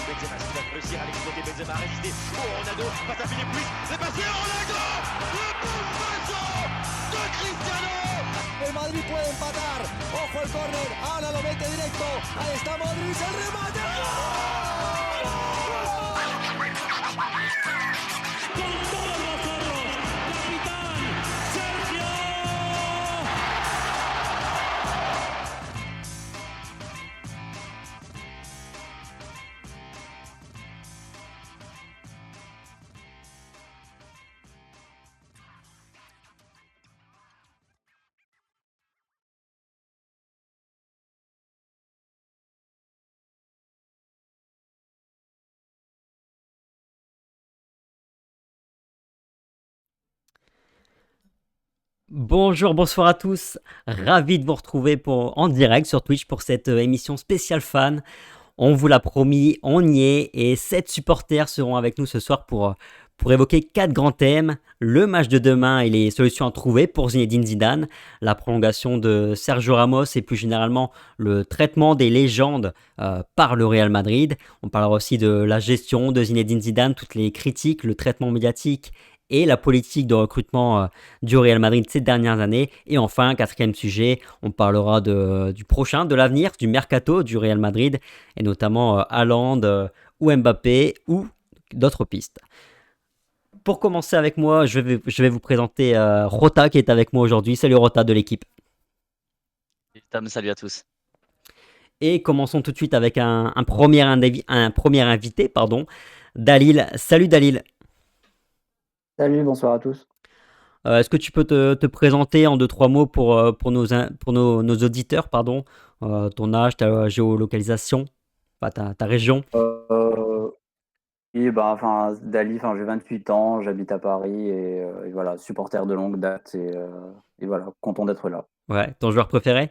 Benzema, qui va réussir à l'exploiter. Benzema a résisté. Oh, Ronaldo, passe à Philippe Luis. C'est passé, Ronaldo. Le bombazo de Cristiano. El Madrid puede empatar. Ojo el córner. Ahora lo mete directo. Ahí está Modric. El remate. Con todos los zorros, capitán Sergio. Bonjour, bonsoir à tous. Ravi de vous retrouver en direct sur Twitch pour cette émission spéciale fan. On vous l'a promis, on y est et 7 supporters seront avec nous ce soir pour évoquer 4 grands thèmes. Le match de demain et les solutions à trouver pour Zinedine Zidane, la prolongation de Sergio Ramos et plus généralement le traitement des légendes par le Real Madrid. On parlera aussi de la gestion de Zinedine Zidane, toutes les critiques, le traitement médiatique et la politique de recrutement du Real Madrid ces dernières années. Et enfin, quatrième sujet, on parlera du prochain, de l'avenir, du mercato du Real Madrid, et notamment Haaland ou Mbappé ou d'autres pistes. Pour commencer avec moi, je vais vous présenter Rota qui est avec moi aujourd'hui. Salut Rota de l'équipe. Tom, salut à tous. Et commençons tout de suite avec un premier invité, Dalil. Salut Dalil. Salut, bonsoir à tous. Est-ce que tu peux te présenter en 2-3 mots pour nos auditeurs, ton âge, ta géolocalisation, ta région? Oui, Dali, j'ai 28 ans, j'habite à Paris et voilà, supporter de longue date et voilà, content d'être là. Ouais, ton joueur préféré?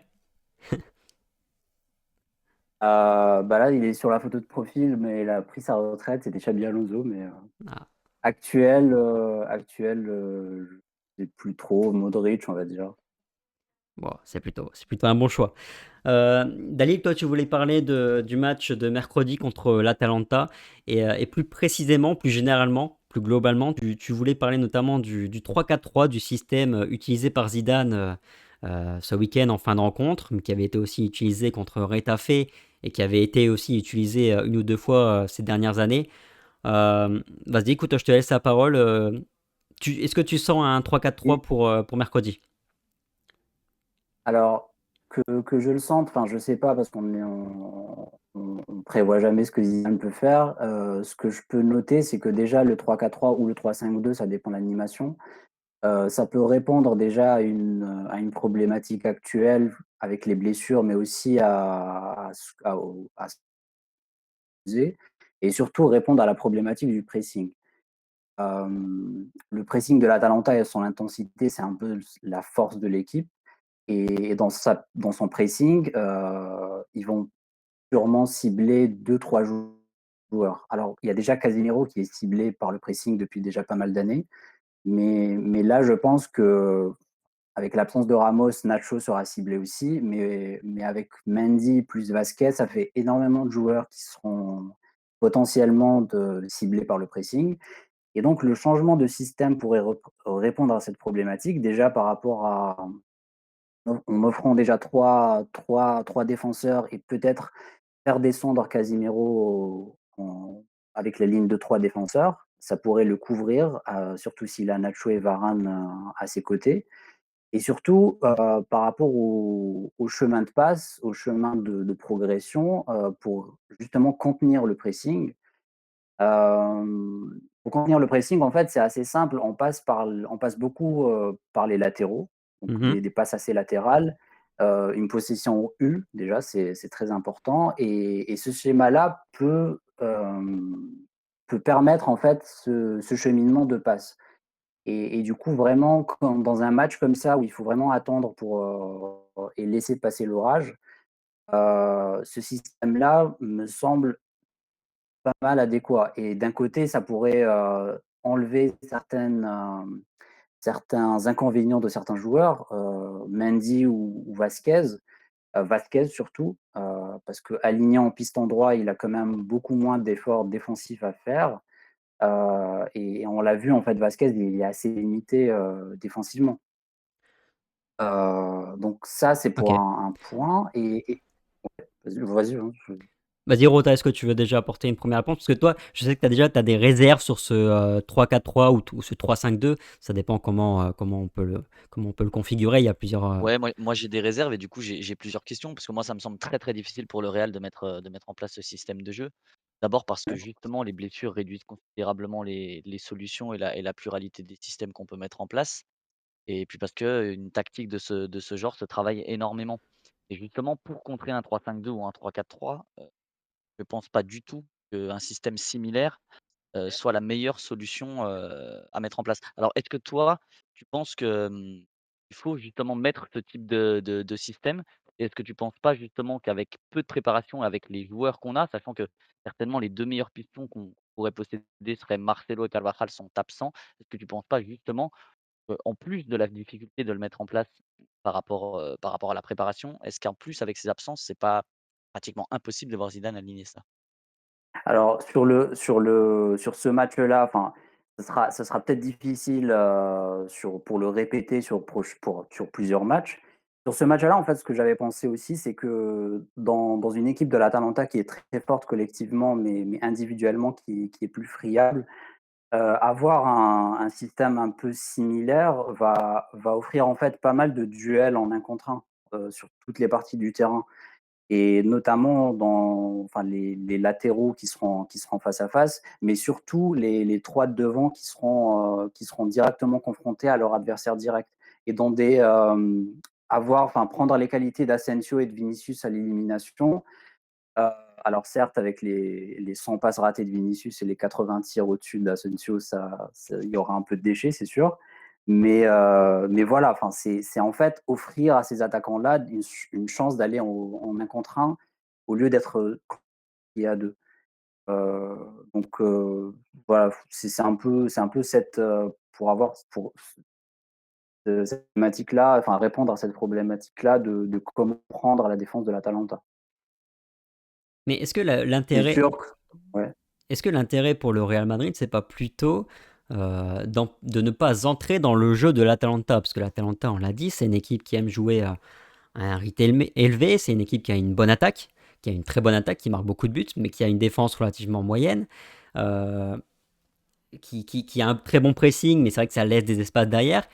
Là, il est sur la photo de profil, mais il a pris sa retraite, c'était Xabi Alonso, mais Ah, actuel, je sais plus trop, Modric, on va dire. bon, c'est plutôt un bon choix. Dalil, toi, tu voulais parler du match de mercredi contre l'Atalanta et plus précisément, plus généralement, plus globalement, tu voulais parler notamment du 3-4-3, du système utilisé par Zidane ce week-end en fin de rencontre, mais qui avait été aussi utilisé contre Retafe et qui avait été aussi utilisé une ou deux fois ces dernières années. Vas-y, écoute, je te laisse la parole. Est-ce que tu sens un 3-4-3 Oui. pour mercredi? Alors, que je le sente, je sais pas parce on prévoit jamais ce que Zidane peut faire. Ce que je peux noter, c'est que déjà le 3-4-3 ou le 3-5-2, ça dépend de l'animation. Ça peut répondre déjà à une problématique actuelle avec les blessures, mais aussi à ce et surtout répondre à la problématique du pressing. Le pressing de l'Atalanta et son intensité, c'est un peu la force de l'équipe. Et dans son pressing, ils vont sûrement cibler deux trois joueurs. Alors, il y a déjà Casemiro qui est ciblé par le pressing depuis déjà pas mal d'années, mais là, je pense qu'avec l'absence de Ramos, Nacho sera ciblé aussi, mais avec Mendy plus Vasquez, ça fait énormément de joueurs qui seront potentiellement ciblés par le pressing. Et donc le changement de système pourrait répondre à cette problématique, déjà par rapport à en offrant déjà trois défenseurs et peut-être faire descendre Casemiro avec la ligne de 3 défenseurs. Ça pourrait le couvrir, surtout s'il a Nacho et Varane à ses côtés. Et surtout, par rapport au chemin de passe, au chemin de progression, pour justement contenir le pressing. Pour contenir le pressing, en fait, c'est assez simple. On passe beaucoup par les latéraux, donc Mhm. des passes assez latérales, une possession U, déjà, c'est très important. Et ce schéma-là peut permettre en fait ce cheminement de passes. Et du coup, vraiment, dans un match comme ça où il faut vraiment attendre et laisser passer l'orage, ce système-là me semble pas mal adéquat. Et d'un côté, ça pourrait enlever certains inconvénients de certains joueurs, Mendy ou Vasquez. Vasquez surtout, parce qu'aligné en piston droit, il a quand même beaucoup moins d'efforts défensifs à faire, et on l'a vu en fait Vasquez, il est assez limité, défensivement. Donc ça, c'est pour OK. un point et vas-y, hein, je Vas-y Rota, est-ce que tu veux déjà apporter une première réponse? Parce que toi, je sais que t'as des réserves sur ce 3-4-3 ou ce 3-5-2. Ça dépend comment on peut le configurer. Il y a plusieurs. Ouais, moi j'ai des réserves et du coup j'ai plusieurs questions parce que moi ça me semble très, très difficile pour le Real de mettre en place ce système de jeu. D'abord parce que justement les blessures réduisent considérablement les solutions et la pluralité des systèmes qu'on peut mettre en place et puis parce qu'une tactique de ce genre se travaille énormément et justement pour contrer un 3-5-2 ou un 3-4-3, je pense pas du tout qu'un système similaire soit la meilleure solution, à mettre en place. Alors est-ce que toi, tu penses que, il faut justement mettre ce type de système? Est-ce que tu penses pas justement qu'avec peu de préparation, avec les joueurs qu'on a, sachant que certainement les 2 meilleurs pistons qu'on pourrait posséder seraient Marcelo et Carvajal sont absents. Est-ce que tu penses pas justement qu'en plus de la difficulté de le mettre en place par rapport à la préparation, est-ce qu'en plus avec ces absences, c'est pas pratiquement impossible de voir Zidane aligner ça? Alors sur ce match-là, enfin, ce sera peut-être difficile, pour le répéter sur plusieurs matchs. Sur ce match-là, en fait, ce que j'avais pensé aussi, c'est que dans une équipe de l'Atalanta qui est très forte collectivement, mais individuellement qui est plus friable, avoir un système un peu similaire va offrir, en fait, pas mal de duels en un contre un, sur toutes les parties du terrain. Et notamment dans enfin les latéraux qui seront face à face, mais surtout les 3 de devant qui seront directement confrontés à leur adversaire direct et dans prendre les qualités d'Asensio et de Vinicius à l'élimination. Heu, alors certes avec les 100 passes ratées de Vinicius et les 80 tirs au-dessus d'Asensio, ça il y aura un peu de déchets, c'est sûr. Mais voilà, enfin c'est en fait offrir à ces attaquants-là une chance d'aller en 1 contre 1 au lieu d'être, et à 2. Heu, voilà, c'est un peu cette problématique-là, enfin répondre à cette problématique-là de comment prendre la défense de l'Atalanta. Mais C'est sûr que ouais. est-ce que l'intérêt pour le Real Madrid, c'est pas plutôt de ne pas entrer dans le jeu de l'Atalanta? Parce que l'Atalanta, on l'a dit, c'est une équipe qui aime jouer à un rythme élevé, c'est une équipe qui a une bonne attaque, qui a une très bonne attaque, qui marque beaucoup de buts, mais qui a une défense relativement moyenne, euh, qui a un très bon pressing, mais c'est vrai que ça laisse des espaces derrière.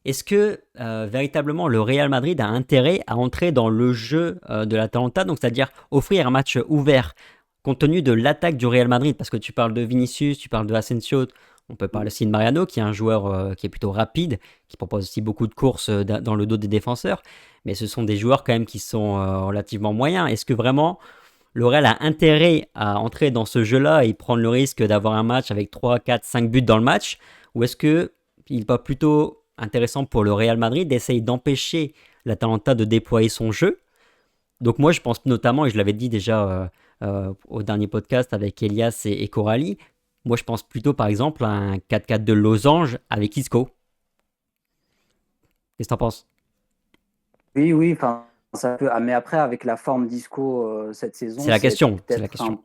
Est-ce que véritablement le Real Madrid a intérêt à entrer dans le jeu de l'Atalanta, donc c'est-à-dire offrir un match ouvert compte tenu de l'attaque du Real Madrid? Parce que tu parles de Vinicius, tu parles de Asensio, on peut parler aussi de Mariano, qui est un joueur qui est plutôt rapide, qui propose aussi beaucoup de courses dans le dos des défenseurs, mais ce sont des joueurs quand même qui sont relativement moyens. Est-ce que vraiment le Real a intérêt à entrer dans ce jeu-là et prendre le risque d'avoir un match avec 3, 4, 5 buts dans le match? Ou est-ce que il n'est pas plutôt intéressant pour le Real Madrid d'essayer d'empêcher l'Atalanta de déployer son jeu? Donc moi je pense notamment, et je l'avais dit déjà au dernier podcast avec Elias et Coralie, moi je pense plutôt par exemple à un 4-4 de losange avec Isco. Qu'est-ce que t'en penses? Oui, oui, enfin, ça peut mais après avec la forme d'Isco, cette C'est saison, la c'est question, c'est la peut-être question.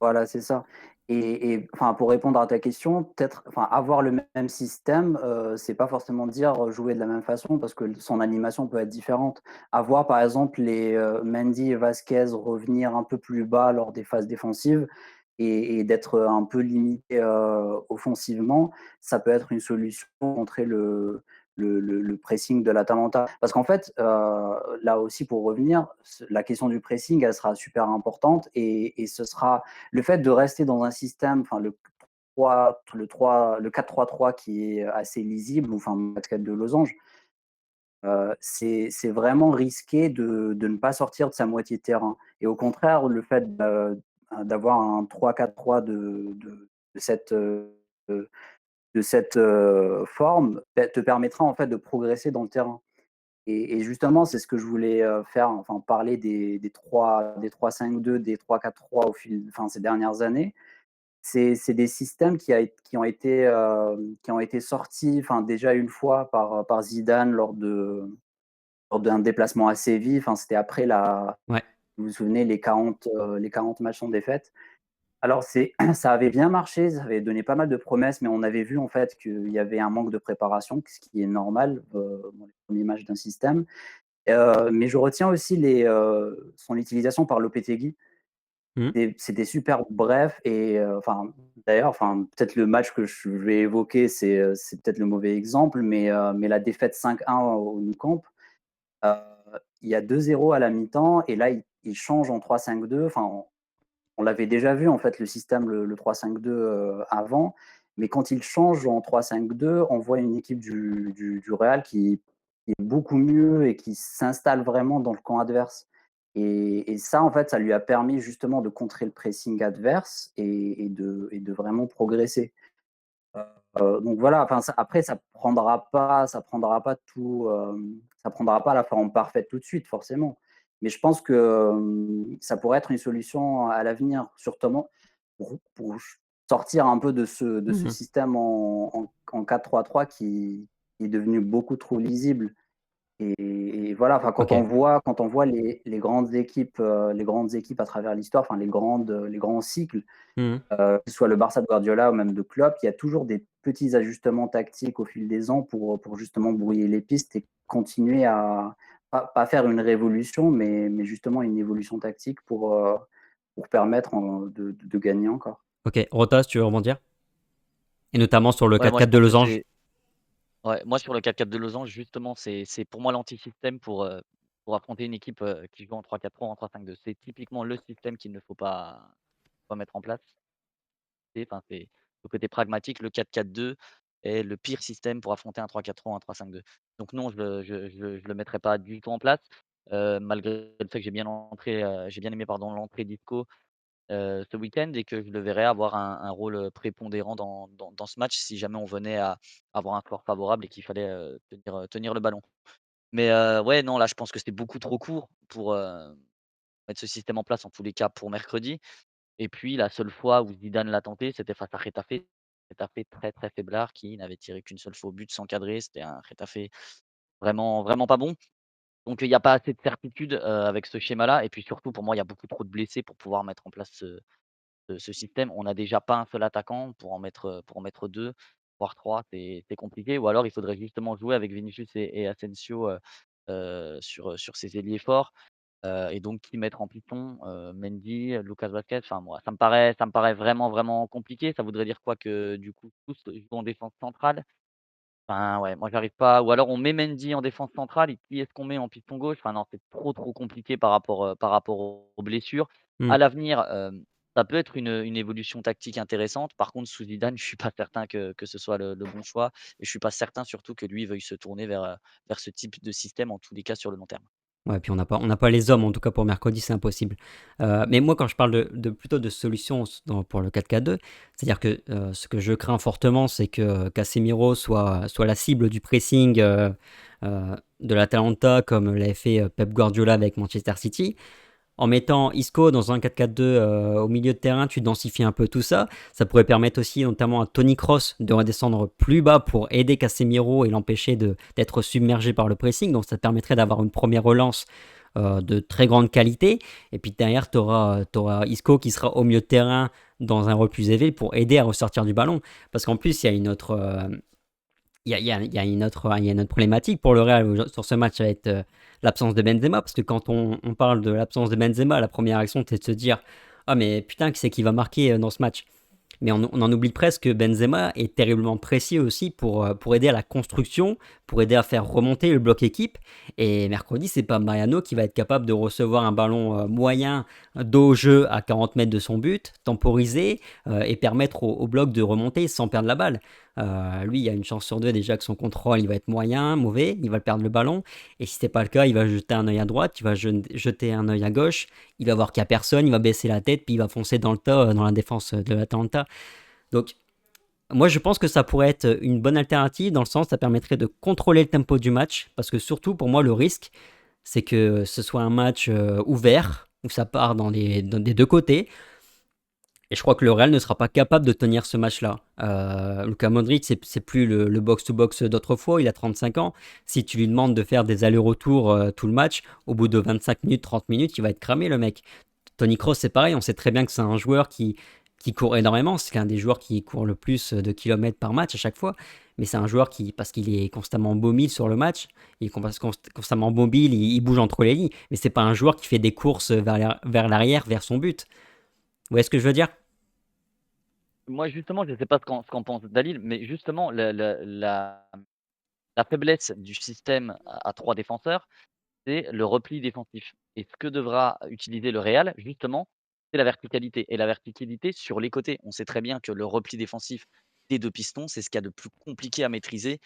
voilà, c'est ça et enfin, pour répondre à ta question, peut-être enfin, avoir le même système, c'est pas forcément dire, jouer de la même façon parce que son animation peut être différente. Avoir par exemple Mendy et Vasquez revenir un peu plus bas lors des phases défensives et d'être, un peu limité, offensivement, ça peut être une solution pour contrer le pressing de l'Atalanta. Parce qu'en fait, là aussi pour revenir, la question du pressing, elle sera super importante et ce sera le fait de rester dans un système, enfin le 4-3-3 qui est assez lisible ou enfin le 4-4 de losange, c'est vraiment risqué de ne pas sortir de sa moitié de terrain et au contraire, le fait d'avoir un 3-4-3 de cette, forme, te permettra en fait de progresser dans le terrain et justement, c'est ce que je voulais, faire, enfin parler des 3-5-2, des 3-4-3 au fil enfin ces dernières années. C'est des systèmes qui ont été sortis, enfin déjà une fois par Zidane d'un déplacement à Séville. Enfin, c'était après Ouais. vous vous souvenez, les 40 matchs sans défaite. Alors ça avait bien marché, ça avait donné pas mal de promesses, mais on avait vu en fait qu'il y avait un manque de préparation, ce qui est normal, dans les premiers matchs d'un système. Mais je retiens aussi son utilisation par Lopetegui. Mmh. C'était super bref et enfin, d'ailleurs, enfin, peut-être le match que je vais évoquer, c'est peut-être le mauvais exemple, mais la défaite 5-1 au Nou Camp, heu, il y a 2-0 à la mi-temps et là, il change en 3-5-2. Enfin, on l'avait déjà vu en fait le système, le 3-5-2, avant, mais quand il change en 3-5-2, on voit une équipe du Real qui est beaucoup mieux et qui s'installe vraiment dans le camp adverse et ça, en fait, ça lui a permis justement de contrer le pressing adverse et de vraiment progresser. Donc voilà, enfin ça après ça prendra pas la forme parfaite tout de suite forcément. Mais je pense que, ça pourrait être une solution à l'avenir, surtout pour sortir un peu de ce Mmh. système en 4-3-3 qui est devenu beaucoup trop lisible. Et voilà, enfin, OK. quand on voit les grandes équipes à travers l'histoire, enfin les grands cycles, Mmh. que ce soit le Barça de Guardiola ou même de Klopp, il y a toujours des petits ajustements tactiques au fil des ans pour justement brouiller les pistes et continuer à pas faire une révolution, mais justement une évolution tactique pour permettre de gagner encore. OK. Rota, si tu veux rebondir? Et notamment sur le Ouais, moi je 4-4 de pense que losange? c'est ouais, moi sur le 4-4 de losange justement, c'est pour moi l'antisystème pour affronter une équipe, qui joue en 3-4-3 ou en 3-5-2. C'est typiquement le système qu'il ne faut pas mettre en place. C'est le côté pragmatique, le 4-4-2 est le pire système pour affronter un 3-4-3 ou un 3-5-2. Donc non, je le mettrai pas du tout en place, malgré le fait que j'ai bien aimé pardon l'entrée d'Isco, ce week-end et que je le verrai avoir un rôle, prépondérant dans ce match si jamais on venait à avoir un score favorable et qu'il fallait, tenir le ballon. Mais ouais, non, là, je pense que c'est beaucoup trop court pour, mettre ce système en place, en tous les cas pour mercredi. Et puis la seule fois où Zidane l'a tenté, c'était face à Getafe. Getafe très, très faiblard qui n'avait tiré qu'une seule fois au but sans cadrer. C'était un Getafe vraiment, vraiment pas bon. Donc il y a pas assez de certitude, avec ce schéma-là et puis surtout pour moi, il y a beaucoup trop de blessés pour pouvoir mettre en place ce système. On n'a déjà pas un seul attaquant pour en mettre 2 voire 3, c'est compliqué ou alors il faudrait justement jouer avec Vinicius et Asensio, sur ces ailiers forts. Et donc qui mettre en piston? Mendy, Lucas Vazquez, enfin moi ça me paraît vraiment, vraiment compliqué. Ça voudrait dire quoi? Que du coup tous jouent en défense centrale? Enfin ouais, moi j'arrive pas ou alors on met Mendy en défense centrale et qui est-ce qu'on met en piston gauche? Enfin non, c'est trop, trop compliqué par rapport aux blessures. Mmh. À l'avenir, ça peut être une évolution tactique intéressante. Par contre sous Zidane, je suis pas certain que ce soit le bon choix et je suis pas certain surtout que lui veuille se tourner vers ce type de système en tous les cas sur le long terme. Ouais, puis on n'a pas les hommes, en tout cas pour mercredi, c'est impossible. Mais moi, quand je parle plutôt de solutions pour le 4-4-2, c'est-à-dire que ce que je crains fortement, c'est que Casemiro soit la cible du pressing de l'Atalanta, comme l'avait fait Pep Guardiola avec Manchester City. En mettant Isco dans un 4-4-2 au milieu de terrain, tu densifies un peu tout ça. Ça pourrait permettre aussi notamment à Toni Kroos de redescendre plus bas pour aider Casemiro et l'empêcher d'être submergé par le pressing. Donc ça te permettrait d'avoir une première relance de très grande qualité. Et puis derrière, tu auras Isco qui sera au milieu de terrain dans un rôle plus élevé pour aider à ressortir du ballon. Parce qu'en plus, il y a une autre... il y a une autre problématique pour le Real sur ce match, ça va être l'absence de Benzema, parce que quand on parle de l'absence de Benzema, la première réaction c'est de se dire ah mais putain qui c'est qui va marquer dans ce match. Mais on en oublie presque que Benzema est terriblement précieux aussi pour aider à la construction, pour aider à faire remonter le bloc équipe. Et mercredi, c'est pas Mariano qui va être capable de recevoir un ballon moyen dos au jeu à 40 mètres de son but, temporiser et permettre au bloc de remonter sans perdre la balle. Lui, il y a une chance sur deux déjà que son contrôle il va être moyen, mauvais, il va perdre le ballon. Et si c'est pas le cas, il va jeter un œil à droite, il va jeter un œil à gauche, il va voir qu'il n'y a personne, il va baisser la tête, puis il va foncer dans le tas dans la défense de l'Atalanta. Donc, moi, je pense que ça pourrait être une bonne alternative dans le sens, ça permettrait de contrôler le tempo du match, parce que surtout pour moi, le risque, c'est que ce soit un match ouvert, où ça part dans des deux côtés, Et je crois que le Real ne sera pas capable de tenir ce match-là. Luka Modric, c'est plus le box-to-box d'autrefois, il a 35 ans. Si tu lui demandes de faire des allers-retours tout le match, au bout de 25 minutes, 30 minutes, il va être cramé le mec. Tony Kroos, c'est pareil, on sait très bien que c'est un joueur qui court énormément, c'est l'un des joueurs qui court le plus de kilomètres par match à chaque fois, mais c'est un joueur qui, parce qu'il est constamment mobile sur le match, il est constamment mobile, il bouge entre les lignes, mais c'est pas un joueur qui fait des courses vers l'arrière, vers son but. Vous voyez ce que je veux dire? Moi, justement, je ne sais pas ce qu'en pense Dalil, mais justement, la faiblesse du système à 3 défenseurs, c'est le repli défensif. Et ce que devra utiliser le Real, justement, c'est la verticalité. Et la verticalité sur les côtés. On sait très bien que le repli défensif des 2 pistons, c'est ce qu'il y a de plus compliqué à maîtriser,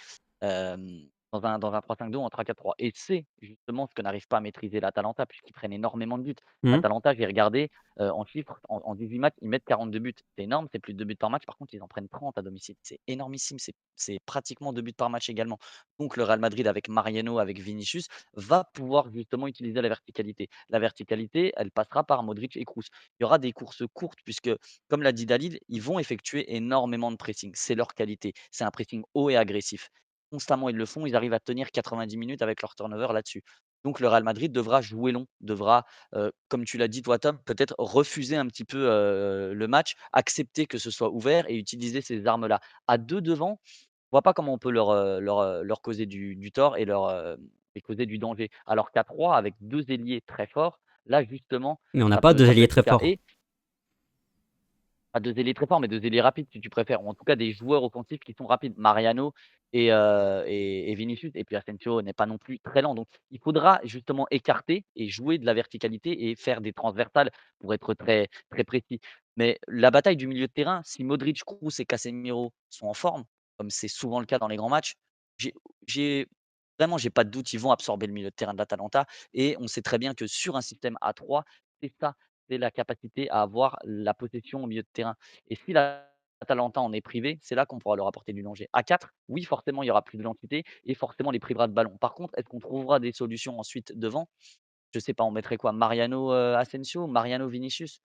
dans un 3-5-2 ou un 3-4-3. Et c'est justement ce que n'arrive pas à maîtriser l'Atalanta, puisqu'ils prennent énormément de buts. Mhm. L'Atalanta, j'ai regardé, en chiffres, en 18 matchs, ils mettent 42 buts. C'est énorme, c'est plus de 2 buts par match. Par contre, ils en prennent 30 à domicile. C'est énormissime, c'est pratiquement 2 buts par match également. Donc le Real Madrid avec Mariano, avec Vinicius, va pouvoir justement utiliser la verticalité. La verticalité, elle passera par Modric et Kroos. Il y aura des courses courtes puisque, comme l'a dit Dalil, ils vont effectuer énormément de pressing. C'est leur qualité. C'est un pressing haut et agressif. Constamment, ils le font. Ils arrivent à tenir 90 minutes avec leur turnover là-dessus. Donc le Real Madrid devra jouer long, devra, comme tu l'as dit toi Tom, peut-être refuser un petit peu le match, accepter que ce soit ouvert et utiliser ces armes-là. À deux devant, je vois pas comment on peut leur causer du tort et causer du danger. Alors qu'à 3 avec 2 ailiers très forts, là justement, Mais on n'a ça pas peut deux ça peut ailiers être le très cas forts. et pas 2 ailiers très forts, mais 2 ailiers rapides si tu préfères, ou en tout cas des joueurs offensifs qui sont rapides. Mariano et Vinicius et puis Asensio n'est pas non plus très lent. Donc il faudra justement écarter et jouer de la verticalité et faire des transversales pour être très, très précis. Mais la bataille du milieu de terrain, si Modric, Kroos et Casemiro sont en forme, comme c'est souvent le cas dans les grands matchs, j'ai j'ai j'ai pas de doute, ils vont absorber le milieu de terrain de l'Atalanta et on sait très bien que sur un système à 3, c'est ça, c'est la capacité à avoir la possession au milieu de terrain. Et si l'Atalanta en est privé, c'est là qu'on pourra leur apporter du danger. À 4, oui, forcément, il y aura plus de densité et forcément, les privera de ballon. Par contre, est-ce qu'on trouvera des solutions ensuite devant? Je sais pas, on mettrait quoi? Mariano, Asensio? Mariano, Vinicius?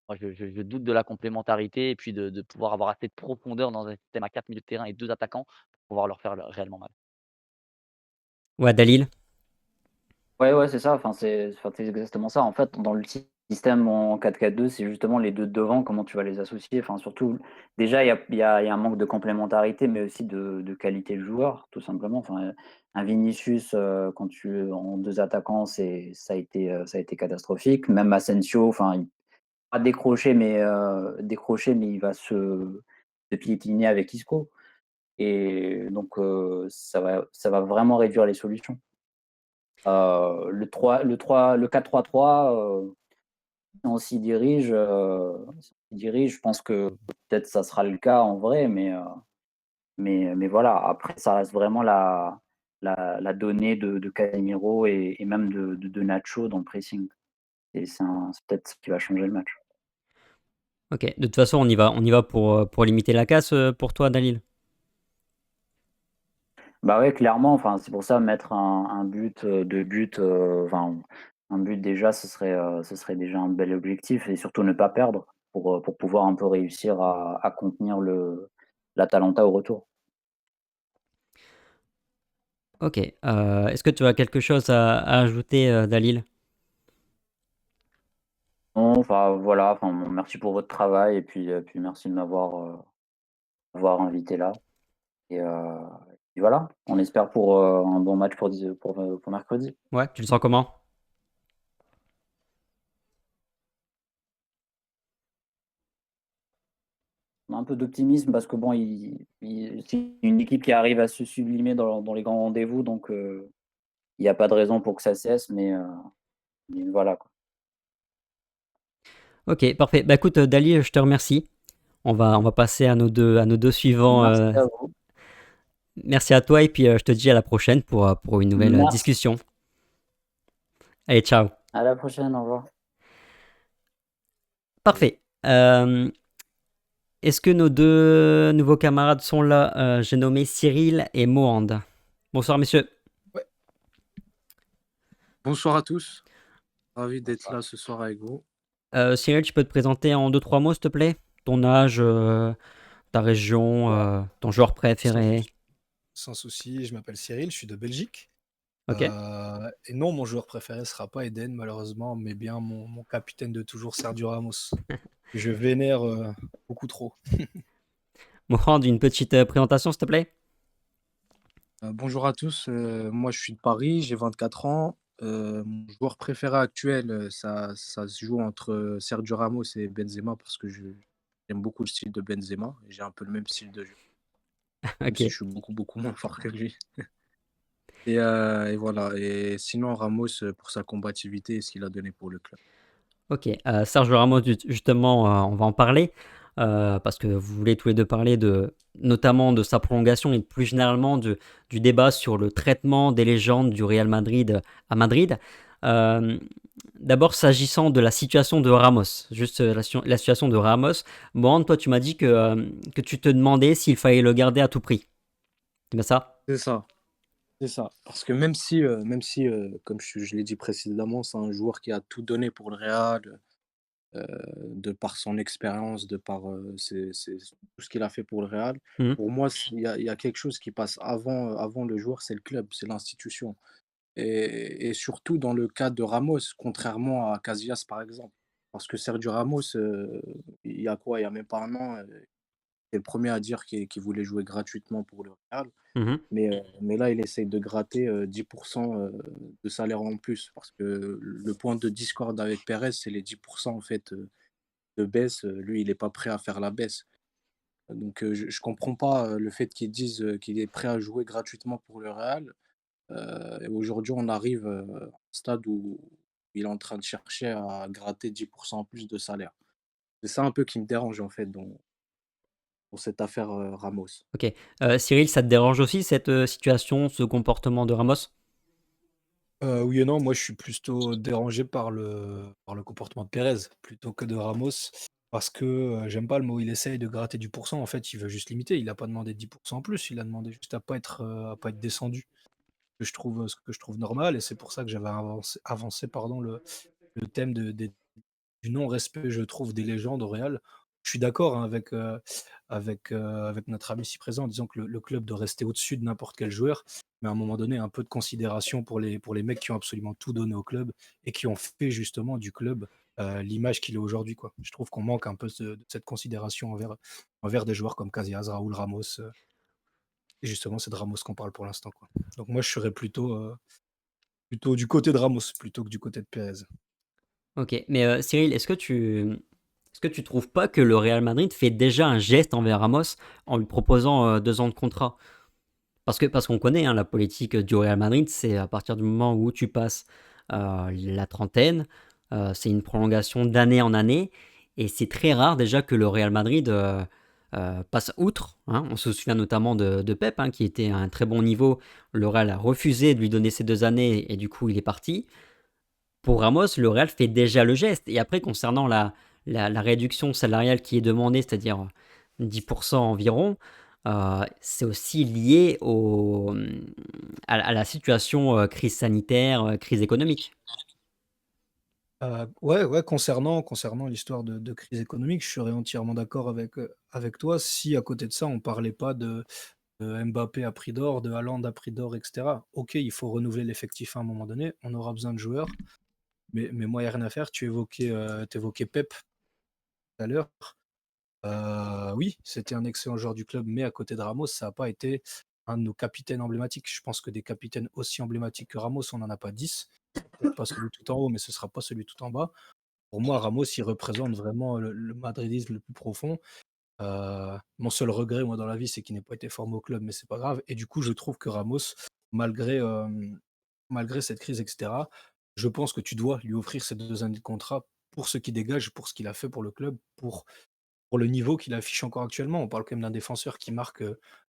Moi, je doute de la complémentarité et puis de pouvoir avoir assez de profondeur dans un système à 4 milieux de terrain et 2 attaquants pour pouvoir leur faire réellement mal. Ouais, Dalil. Ouais, ouais, c'est ça. C'est exactement ça. En fait, dans le système en 4-4-2, c'est justement les deux de devant, comment tu vas les associer. Enfin, surtout, déjà, il y a un manque de complémentarité, mais aussi de qualité de joueur, tout simplement. Enfin, un Vinicius, quand tu en deux attaquants, ça a été catastrophique. Même Asensio, enfin, il va décrocher, mais il va se piétiner avec Isco. Et donc, ça va vraiment réduire les solutions. Le 4-3-3, si on s'y dirige, je pense que peut-être ça sera le cas en vrai, mais voilà. Après, ça reste vraiment la donnée de Casemiro et même de Nacho dans le pressing. Et c'est peut-être ce qui va changer le match. Ok, de toute façon, on y va pour limiter la casse pour toi, Dalil. Bah ouais, clairement. Enfin, c'est pour ça mettre un but, 2 buts, enfin, un but déjà, ce serait déjà un bel objectif et surtout ne pas perdre pour pouvoir un peu réussir à contenir l'Atalanta au retour. Ok, est-ce que tu as quelque chose à ajouter, Dalil? Non, enfin voilà, enfin, bon, merci pour votre travail et puis merci de m'avoir invité là et voilà, on espère pour, un bon match pour mercredi. Ouais, tu le sens comment? On a un peu d'optimisme parce que bon, c'est une équipe qui arrive à se sublimer dans les grands rendez-vous, donc il y a pas de raison pour que ça cesse, mais voilà, quoi. Ok, parfait. Bah écoute, Dalil, je te remercie. On va passer à nos deux suivants. Merci à vous. Merci à toi et puis je te dis à la prochaine pour une nouvelle Merci. discussion. Allez, ciao. À la prochaine, au revoir. Parfait. Est-ce que nos deux nouveaux camarades sont là? J'ai nommé Cyril et Mohand. Bonsoir, messieurs. Ouais. Bonsoir à tous. Ravi d'être là ce soir avec vous. Cyril, tu peux te présenter en deux, trois mots, s'il te plaît? ton âge, ta région, Ouais, ton joueur sans préféré. souci. Sans souci, je m'appelle Cyril, je suis de Belgique. Ok. Et non, mon joueur préféré sera pas Eden, malheureusement, mais bien mon capitaine de toujours, Sergio Ramos. Que je vénère beaucoup trop. Mourad, une petite présentation, s'il te plaît? Bonjour à tous, moi je suis de Paris, j'ai 24 ans. Mon joueur préféré actuel, ça se joue entre Sergio Ramos et Benzema parce que j'aime beaucoup le style de Benzema et j'ai un peu le même style de jeu, même Ok. si je suis beaucoup, beaucoup moins fort que lui. Et voilà, et sinon Ramos, pour sa combativité et ce qu'il a donné pour le club. Ok, Sergio Ramos, justement, on va en parler, parce que vous voulez tous les deux parler notamment de sa prolongation et plus généralement du débat sur le traitement des légendes du Real Madrid à Madrid. Euh, D'abord, s'agissant de la situation de Ramos, juste la situation de Ramos, bon, toi tu m'as dit que tu te demandais s'il fallait le garder à tout prix. C'est bien ça? C'est ça, c'est ça. Parce que même si comme je l'ai dit précédemment, c'est un joueur qui a tout donné pour le Real, de par son expérience, de par, tout ce qu'il a fait pour le Real. Mhm, Pour moi, il y a quelque chose qui passe avant le joueur, c'est le club, c'est l'institution et surtout dans le cas de Ramos, contrairement à Casillas, par exemple. Parce que Sergio Ramos, il y a quoi? Il y a même pas un an, c'est le premier à dire qu'il voulait jouer gratuitement pour le Real. mhm. Mais là, il essaye de gratter, 10 de salaire en plus parce que le point de discorde avec Pérez, c'est les 10 en fait, de baisse, lui, il est pas prêt à faire la baisse. Donc, je comprends pas, le fait qu'ils disent, qu'il est prêt à jouer gratuitement pour le Real. Et aujourd'hui, on arrive, à un stade où il est en train de chercher à gratter 10 en plus de salaire. C'est ça un peu qui me dérange, en fait, dans cette affaire, Ramos. Ok. Cyril, ça te dérange aussi cette situation, ce comportement de Ramos? Oui et non, moi je suis plutôt dérangé par le comportement de Pérez plutôt que de Ramos parce que, j'aime pas le mot, il essaye de gratter du pourcent. En fait, il veut juste limiter. Il a pas demandé 10 en plus, il a demandé juste à pas être descendu. Ce que je trouve normal et c'est pour ça que j'avais avancé pardon le thème du non-respect, je trouve, des légendes au Real. Je suis d'accord, hein, avec notre ami ici présent en disant que le club doit rester au-dessus de n'importe quel joueur, mais à un moment donné, un peu de considération pour les mecs qui ont absolument tout donné au club et qui ont fait justement du club, l'image qu'il est aujourd'hui, quoi. Je trouve qu'on manque un peu de cette considération envers des joueurs comme Casillas, Raúl, Ramos, et justement, c'est de Ramos qu'on parle pour l'instant, quoi. Donc moi, je serais plutôt du côté de Ramos plutôt que du côté de Pérez. Ok, mais Cyril, est-ce que tu trouves pas que le Real Madrid fait déjà un geste envers Ramos en lui proposant 2 ans de contrat? Parce qu'on connaît hein, la politique du Real Madrid, c'est à partir du moment où tu passes la trentaine, c'est une prolongation d'année en année, et c'est très rare déjà que le Real Madrid passe outre, hein. On se souvient notamment de Pep, hein, qui était à un très bon niveau. Le Real a refusé de lui donner ces 2 années, et du coup il est parti. Pour Ramos, le Real fait déjà le geste. Et après, concernant la réduction salariale qui est demandée, c'est-à-dire 10% environ, c'est aussi lié à la situation crise sanitaire, crise économique. Ouais, ouais, concernant l'histoire de crise économique, je serais entièrement d'accord avec toi si à côté de ça, on parlait pas de Mbappé à prix d'or, de Haaland à prix d'or et cetera. OK, il faut renouveler l'effectif à un moment donné, on aura besoin de joueurs, mais moi, il y a rien à faire. Tu évoquais Pep tout à l'heure. Oui, c'était un excellent joueur du club, mais à côté de Ramos, ça a pas été un de nos capitaines emblématiques. Je pense que des capitaines aussi emblématiques que Ramos, on en a pas 10. Peut-être pas celui tout en haut, mais ce sera pas celui tout en bas. Pour moi, Ramos, il représente vraiment le madridisme le plus profond. Mon seul regret, moi, dans la vie, c'est qu'il n'ait pas été formé au club, mais c'est pas grave. Et du coup, je trouve que Ramos, malgré, malgré cette crise, et cetera, je pense que tu dois lui offrir ces 2 années de contrat pour ce qu'il dégage, pour ce qu'il a fait pour le club, pour le niveau qu'il affiche encore actuellement. On parle quand même d'un défenseur qui marque,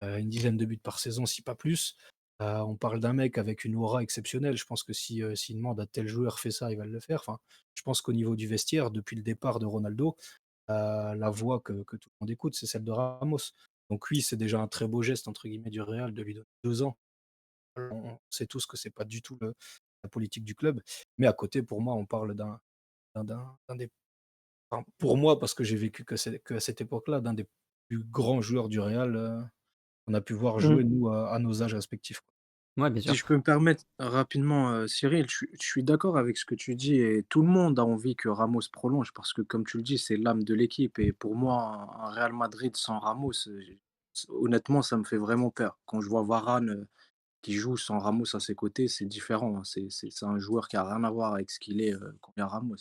une dizaine de buts par saison, si pas plus. On parle d'un mec avec une aura exceptionnelle. Je pense que s'il demande à tel joueur: «Fais ça», il va le faire. Enfin, je pense qu'au niveau du vestiaire, depuis le départ de Ronaldo, la voix que tout le monde écoute, c'est celle de Ramos. Donc oui, c'est déjà un très beau geste entre guillemets du Real de lui donner 2 ans. On sait tous que c'est pas du tout la politique du club. Mais à côté, pour moi, on parle d'un des enfin, pour moi, parce que j'ai vécu qu'à cette époque-là, d'un des plus grands joueurs du Real, qu'on a pu voir Mmh. jouer nous à nos âges respectifs, quoi. Ouais, bien Si sûr. je peux me permettre rapidement, Cyril, je suis d'accord avec ce que tu dis et tout le monde a envie que Ramos prolonge parce que comme tu le dis, c'est l'âme de l'équipe et pour moi, un Real Madrid sans Ramos, honnêtement, ça me fait vraiment peur. Quand je vois Varane, qui joue sans Ramos à ses côtés, c'est différent, hein. C'est un joueur qui a rien à voir avec ce qu'il est, quand il y a Ramos.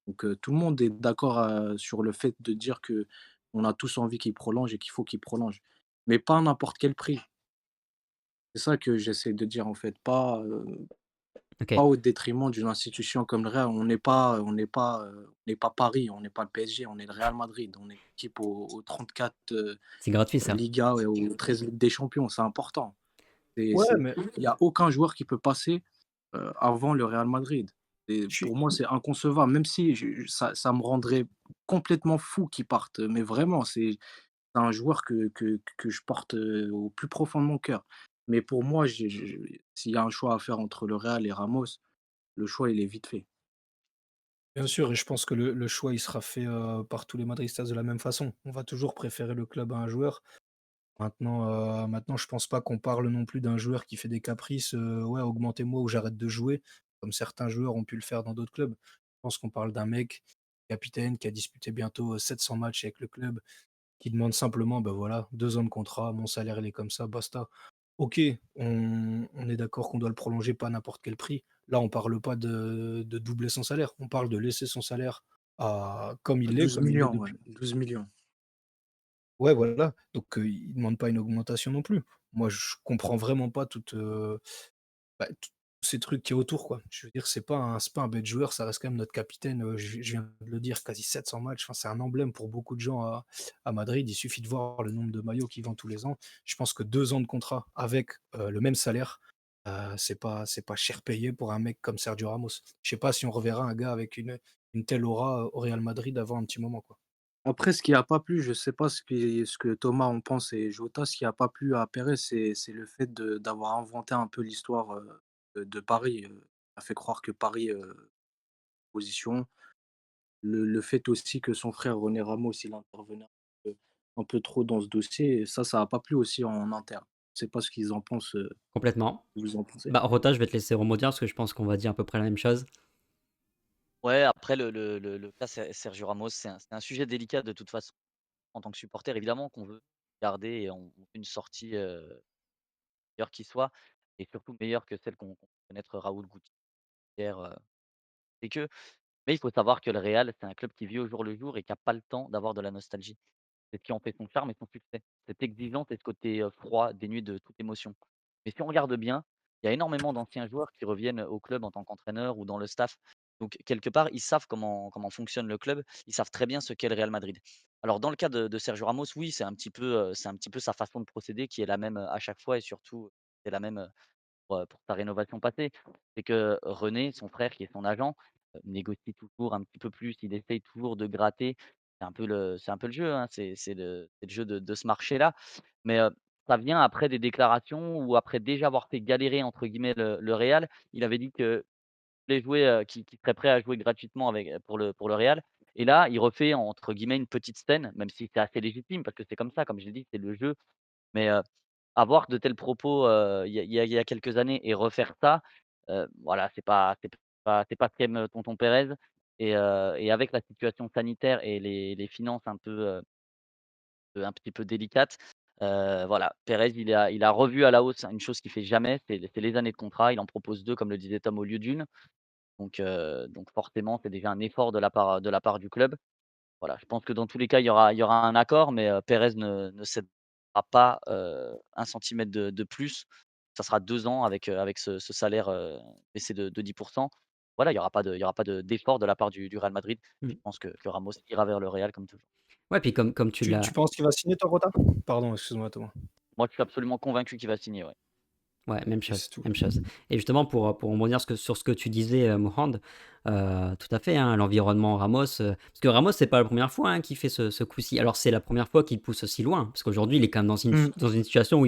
Donc tout le monde est d'accord, sur le fait de dire que on a tous envie qu'il prolonge et qu'il faut qu'il prolonge, mais pas à n'importe quel prix. C'est ça que j'essaie de dire en fait, pas OK. au détriment d'une institution comme le Real. On n'est pas Paris, on n'est pas le PSG, on est le Real Madrid. On est l'équipe aux 34 C'est gratuit ça. Ligas et aux 13 Ligues des Champions, c'est important. Ouais, mais Il n'y a aucun joueur qui peut passer avant le Real Madrid. Et je suis pour moi, c'est inconcevable, même si ça me rendrait complètement fou qu'il parte. Mais vraiment, c'est un joueur que je porte au plus profond de mon cœur. Mais pour moi, s'il y a un choix à faire entre le Real et Ramos, le choix, il est vite fait. bien sûr et je pense que le choix, il sera fait, par tous les madristas de la même façon. On va toujours préférer le club à un joueur. Maintenant, je pense pas qu'on parle non plus d'un joueur qui fait des caprices, «Ouais, augmentez-moi ou j'arrête de jouer», comme certains joueurs ont pu le faire dans d'autres clubs. Je pense qu'on parle d'un mec, capitaine, qui a disputé bientôt, 700 matchs avec le club, qui demande simplement, ben voilà, 2 ans de contrat, mon salaire il est comme ça, basta. OK, on est d'accord qu'on doit le prolonger, pas à n'importe quel prix. Là, on parle pas de doubler son salaire, on parle de laisser son salaire à Douze comme il l'est millions, ouais, depuis. 12 millions. Ouais, voilà, donc il demande pas une augmentation non plus. Moi, je comprends vraiment pas tous ces trucs qui est autour, quoi. Je veux dire, c'est pas un bête joueur, ça reste quand même notre capitaine, je viens de le dire, quasi 700 matchs, enfin, c'est un emblème pour beaucoup de gens à Madrid. Il suffit de voir le nombre de maillots qu'il vend tous les ans. Je pense que 2 ans de contrat avec, le même salaire, c'est pas cher payé pour un mec comme Sergio Ramos. Je sais pas si on reverra un gars avec une telle aura, au Real Madrid avant un petit moment, quoi. Après, ce qui a pas plu, je sais pas ce que Thomas en pense et Jota, ce qui a pas plu à Pérez, c'est le fait d'avoir inventé un peu l'histoire, de Paris, a fait croire que Paris, position. Le fait aussi que son frère René Ramos, il intervenait un peu trop dans ce dossier et ça a pas plu aussi en interne. Je sais pas ce qu'ils en pensent, Complètement. vous en pensez? Bah, Rota, je vais te laisser rebondir parce que je pense qu'on va dire à peu près la même chose. Ouais, après le cas Sergio Ramos, c'est un sujet délicat de toute façon. En tant que supporter, évidemment qu'on veut garder et on fait une sortie, meilleure qui soit et surtout meilleure que celle qu'on peut connaître Raoul Gutiérrez, et que mais il faut savoir que le Real, c'est un club qui vit au jour le jour et qui a pas le temps d'avoir de la nostalgie. C'est ce qui en fait son charme et son succès. Cette exigence et ce côté, froid, dénué de toute émotion. Mais si on regarde bien, il y a énormément d'anciens joueurs qui reviennent au club en tant qu'entraîneur ou dans le staff. Donc quelque part, ils savent comment fonctionne le club, ils savent très bien ce qu'est le Real Madrid. Alors dans le cas de Sergio Ramos, oui, c'est un petit peu sa façon de procéder qui est la même, à chaque fois et surtout, c'est la même, pour sa rénovation passée. C'est que René, son frère qui est son agent, négocie toujours un petit peu plus, il essaye toujours de gratter. C'est un peu le jeu, hein, c'est le jeu de ce marché-là. Mais, ça vient après des déclarations ou après déjà avoir fait «galérer» entre guillemets le Real. Il avait dit que les jouer, qu'il serait prêt à jouer gratuitement avec, pour le Real et là, il refait entre guillemets «une petite scène», même si c'est assez légitime parce que c'est comme ça, comme je l'ai dit, c'est le jeu. Mais, avoir de tels propos, il y a quelques années et refaire ça, voilà, c'est pas ce qu'aime tonton Pérez et avec la situation sanitaire et les finances un petit peu délicates, voilà, Pérez, il a revu à la hausse une chose qu'il fait jamais, c'est les années de contrat. Il en propose 2 comme le disait Tom au lieu d'une. Donc forcément, c'est déjà un effort de la part du club. Voilà, je pense que dans tous les cas, il y aura un accord, mais Pérez ne cédera pas, 1 centimètre de plus. Ça sera 2 ans avec ce salaire, baissé de 10. Voilà, il y aura pas d'effort de la part du Real Madrid. Mmh. Je pense que Ramos ira vers le Real comme toujours. Ouais, puis comme tu Tu l'as penses qu'il va signer toi, Rota? Pardon, excuse-moi Thomas. Moi, je suis absolument convaincu qu'il va signer, ouais. ouais, même Et c'est chose, tout. même chose. Et justement pour rebondir sur ce que tu disais, Mohand, tout à fait, hein, l'environnement Ramos, parce que Ramos, c'est pas la première fois, hein, qu'il fait ce coup-ci. Alors c'est la première fois qu'il pousse aussi loin, parce qu'aujourd'hui, il est quand même dans une Mmh. dans une situation où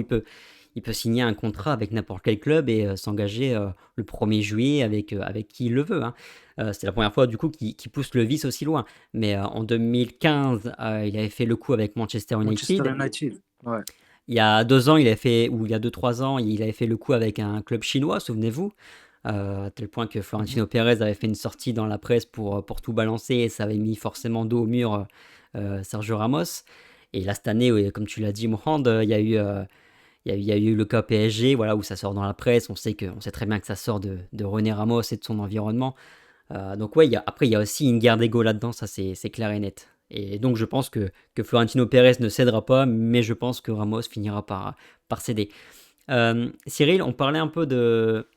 il peut signer un contrat avec n'importe quel club et s'engager le 1er juillet avec qui il le veut, hein. C'est la première fois du coup qu'il pousse le vice aussi loin. Mais en 2015, il avait fait le coup avec Manchester Manchester United. United, ouais. Il y a 2 ans, il avait fait, ou il y a 2, 3 ans, il avait fait le coup avec un club chinois, souvenez-vous, à tel point que Mhm. Florentino Pérez avait fait une sortie dans la presse pour tout balancer et ça avait mis forcément dos au mur Sergio Ramos. Et là, cette année, oui, comme tu l'as dit, Mohand, il y a eu le cas PSG, voilà, où ça sort dans la presse. On sait très bien que ça sort de René Ramos et de son environnement. Donc ouais, après, il y a aussi une guerre d'ego là-dedans, ça c'est clair et net. Et donc je pense que Florentino Pérez ne cédera pas, mais je pense que Ramos finira par céder. Cyril, on parlait un peu de...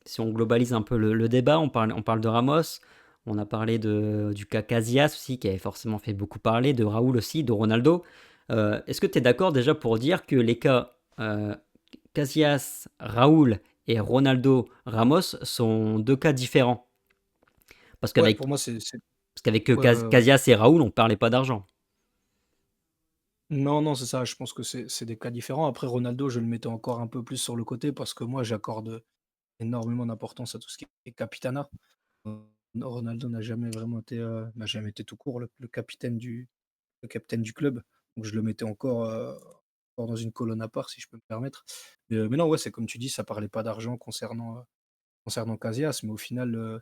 Si on globalise un peu le débat, on parle de Ramos, on a parlé du cas Casillas aussi, qui avait forcément fait beaucoup parler, de Raoul aussi, de Ronaldo. Est-ce que tu es d'accord déjà pour dire que les cas Casillas, Raoul et Ronaldo Ramos sont 2 cas différents? Parce Ouais, qu'avec pour moi, parce qu'avec ouais, ouais, ouais. Casillas et Raoul, on parlait pas d'argent. Non, non, c'est ça. Je pense que c'est des cas différents. Après, Ronaldo, je le mettais encore un peu plus sur le côté parce que moi, j'accorde énormément d'importance à tout ce qui est capitana. Ronaldo n'a jamais été tout court le capitaine du club. Donc je le mettais encore dans une colonne à part, si je peux me permettre. Mais non, ouais, c'est comme tu dis, ça parlait pas d'argent concernant Casillas, mais au final,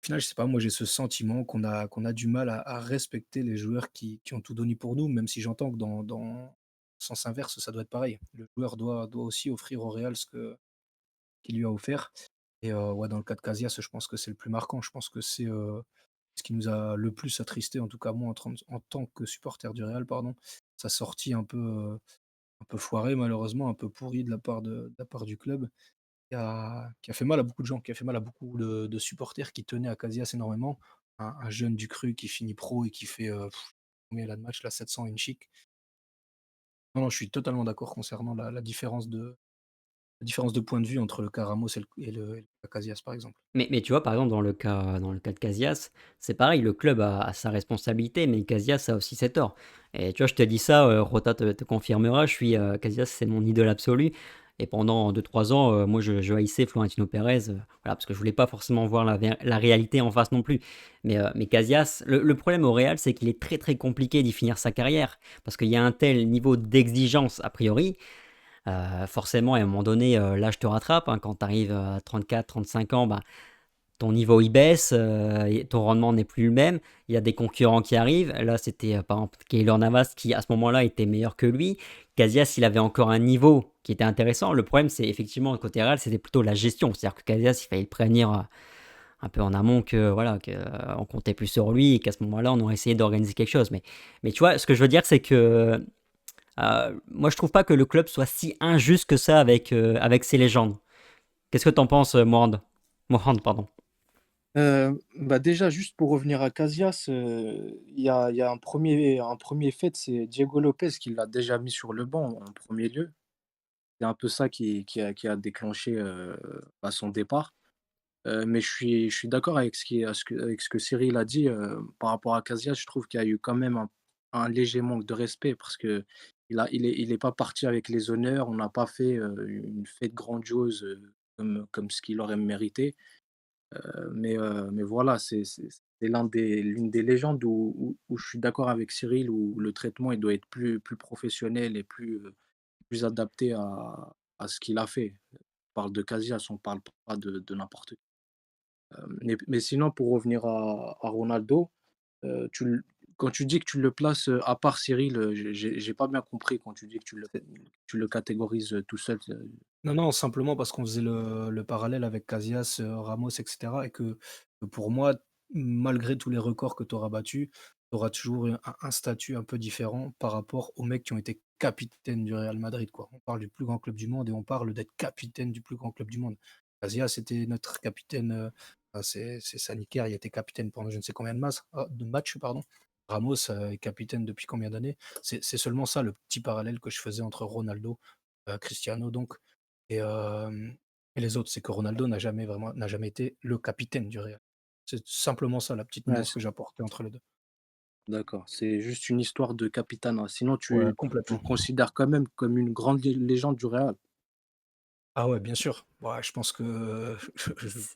je sais pas, moi j'ai ce sentiment qu'on a du mal à respecter les joueurs qui ont tout donné pour nous, même si j'entends que dans le sens inverse, ça doit être pareil. Le joueur doit aussi offrir au Real qu'il lui a offert. Et ouais, dans le cas de Casillas, je pense que c'est le plus marquant. Je pense que c'est ce qui nous a le plus attristé, en tout cas moi en tant que supporter du Real, pardon. Sa sortie un peu foirée malheureusement, un peu pourrie de la part du club, qui a fait mal à beaucoup de gens, qui a fait mal à beaucoup de supporters qui tenaient à Casillas énormément. Un jeune du cru qui finit pro et qui fait, combien il a de matchs là? 700 in chic. Non, non, je suis totalement d'accord concernant la différence de point de vue entre le cas Ramos et le cas Casillas, par exemple. Mais tu vois, par exemple, dans le cas de Casillas, c'est pareil, le club a sa responsabilité, mais Casillas a aussi ses torts. Et tu vois, je te dis ça, Rota te confirmera, Casillas, c'est mon idole absolue. Et pendant 2, 3 ans, moi, je haïssais Florentino Pérez, voilà, parce que je voulais pas forcément voir la réalité en face non plus. Mais Casillas, le problème au Real, c'est qu'il est très très compliqué d'y finir sa carrière, parce qu'il y a un tel niveau d'exigence a priori. Forcément, à un moment donné, l'âge te rattrape, hein. Quand tu arrives à 34, 35 ans, bah, ton niveau il baisse, et ton rendement n'est plus le même. Il y a des concurrents qui arrivent. Là, c'était par exemple Keylor Navas qui, à ce moment-là, était meilleur que lui. Casillas, il avait encore un niveau qui était intéressant. Le problème, c'est effectivement, côté Real, c'était plutôt la gestion. C'est-à-dire que Casillas, il fallait le prévenir un peu en amont que voilà, on comptait plus sur lui et qu'à ce moment-là, on aurait essayé d'organiser quelque chose. Mais tu vois, ce que je veux dire, c'est que moi, je trouve pas que le club soit si injuste que ça avec ses légendes. Qu'est-ce que t'en penses, Mohand? Mohand, pardon. Bah déjà, juste pour revenir à Casillas, il y a un premier fait, c'est Diego Lopez qui l'a déjà mis sur le banc en premier lieu. C'est un peu ça qui a déclenché son départ. Mais je suis d'accord avec ce que Cyril a dit par rapport à Casillas. Je trouve qu'il y a eu quand même un léger manque de respect parce que il est pas parti avec les honneurs. On n'a pas fait une fête grandiose comme ce qu'il aurait mérité. Mais voilà, c'est l'une des légendes où je suis d'accord avec Cyril, où le traitement il doit être plus professionnel et plus adapté à ce qu'il a fait. On parle de Casillas, on parle pas de n'importe qui. Mais sinon, pour revenir à Ronaldo, quand tu dis que tu le places à part Cyril, j'ai pas bien compris quand tu dis que tu le catégorises tout seul. Non, non, simplement parce qu'on faisait le parallèle avec Casillas, Ramos et cetera et que pour moi, malgré tous les records que tu auras battus, tu auras toujours un statut un peu différent par rapport aux mecs qui ont été capitaines du Real Madrid, quoi. On parle du plus grand club du monde et on parle d'être capitaine du plus grand club du monde. Casillas, était notre capitaine, c'est sanitaire, il était capitaine pendant je ne sais combien de matchs, pardon. Ramos, est capitaine depuis combien d'années? C'est seulement ça le petit parallèle que je faisais entre Ronaldo, Cristiano donc et les autres, c'est que Ronaldo n'a jamais été le capitaine du Real. C'est simplement ça la petite Ouais, nuance que j'apportais entre les 2. d'accord, c'est juste une histoire de capitana. Sinon, Ouais, tu le complètement. considères quand même comme une grande légende du Real? Ah ouais, bien sûr. Ouais, je pense que C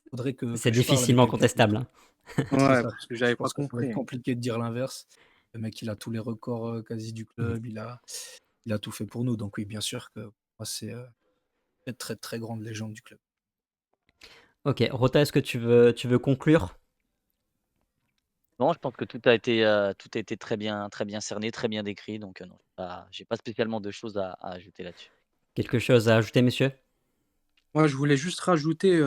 faudrait que c'est je parle avec difficilement quelqu'un qui contestable, maîtrise. hein. C'est Ouais, ça. parce que Je j'avais pas pense que ça va être compris. compliqué de dire l'inverse. Le mec, il a tous les records, quasi du Mmh. club, il a tout fait pour nous, donc oui, bien sûr que moi, c'est, très, très, très grande légende du club. OK, Rota, est-ce que tu veux conclure? Non, je pense que tout a été très bien cerné, très bien décrit, donc non, j'ai pas spécialement de choses à ajouter là-dessus. Quelque chose à ajouter, messieurs? Moi, je voulais juste rajouter,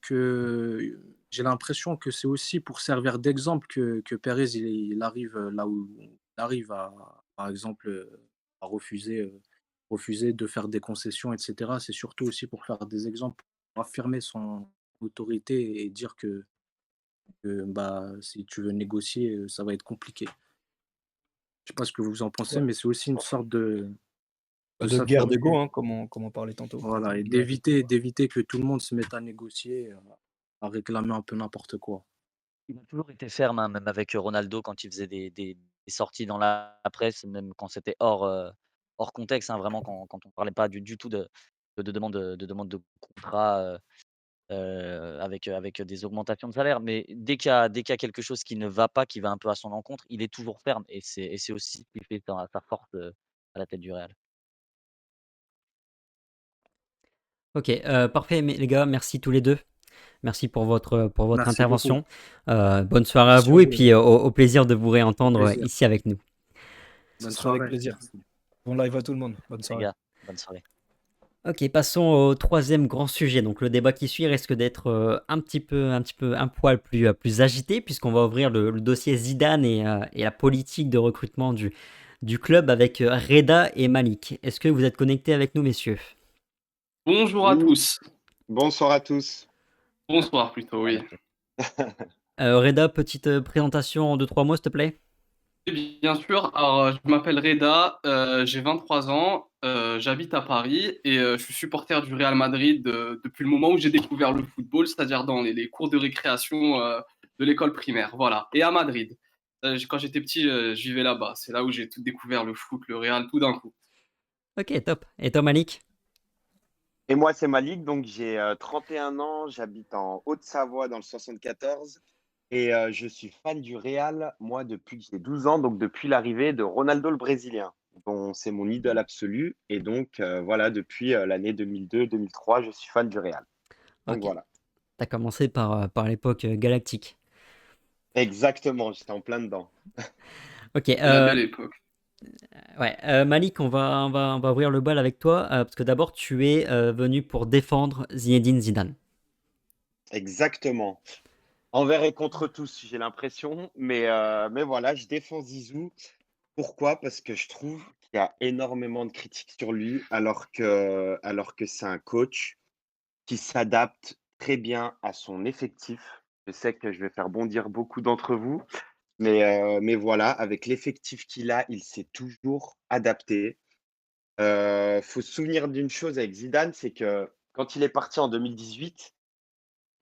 que j'ai l'impression que c'est aussi pour servir d'exemple que Pérez il arrive, là où il arrive à par exemple, à refuser de faire des concessions et cetera. C'est surtout aussi pour faire des exemples, pour affirmer son autorité et dire que, bah, si tu veux négocier, ça va être compliqué. Je sais pas ce que vous en pensez, Ouais, mais c'est aussi une sorte de de guerre s'affirmer, d'ego, hein, comme on parlait tantôt. voilà, et Guerre d'ego. d'éviter que tout le monde se mette à négocier, à réclamer un peu n'importe quoi. Il a toujours été ferme, hein, même avec, Ronaldo quand il faisait des sorties dans la presse, même quand c'était hors contexte, hein, vraiment quand on parlait pas du tout de demande de contrat, avec des augmentations de salaire. Mais dès qu'il y a quelque chose qui ne va pas, qui va un peu à son encontre, il est toujours ferme et c'est aussi ce qui fait sa force, à la tête du Real. OK, parfait, mais les gars, merci tous les 2. Merci pour votre Merci beaucoup. intervention. Bonne soirée à Merci à vous et vous, puis, au plaisir de vous au réentendre, plaisir. ici avec nous. Ce Bonne sera avec soirée. plaisir. Merci. Bon live à tout le monde. Bonne Les soirée. gars, bonne soirée. OK, passons au troisième grand sujet. Donc le débat qui suit risque d'être, un poil plus agité puisqu'on va ouvrir le dossier Zidane et la politique de recrutement du club avec, Reda et Malik. Est-ce que vous êtes connectés avec nous, messieurs? Bonjour à Oui, tous. bonsoir à tous. Bonsoir plutôt, Salut oui. à tous. Reda, petite, présentation en 2-3 mots, s'il te plaît? Et bien sûr, alors je m'appelle Reda, j'ai 23 ans, j'habite à Paris et je suis supporter du Real Madrid, depuis le moment où j'ai découvert le football, c'est-à-dire dans les cours de récréation, de l'école primaire, voilà, et à Madrid. Quand j'étais petit, je vivais là-bas. C'est là où j'ai tout découvert, le foot, le Real, tout d'un coup. OK, top. Et toi, Malik? Et moi, c'est Malik, donc j'ai 31 ans, j'habite en Haute-Savoie dans le 74 et je suis fan du Real, moi, depuis que j'ai 12 ans, donc depuis l'arrivée de Ronaldo le Brésilien, dont c'est mon idole absolue. Et donc, voilà, depuis l'année 2002-2003, je suis fan du Real. Donc OK. voilà, T'as commencé par l'époque, galactique. exactement, j'étais en plein dedans. OK, C'est la belle époque. ouais, Malik, on va ouvrir le bal avec toi, parce que d'abord tu es, venu pour défendre Zinedine Zidane. Exactement. Envers et contre tous, j'ai l'impression, mais voilà, je défends Zizou. Pourquoi? Parce que je trouve qu'il y a énormément de critiques sur lui, alors que c'est un coach qui s'adapte très bien à son effectif. Je sais que je vais faire bondir beaucoup d'entre vous, mais voilà, avec l'effectif qu'il a, il s'est toujours adapté. Faut se souvenir d'une chose avec Zidane, c'est que quand il est parti en 2018,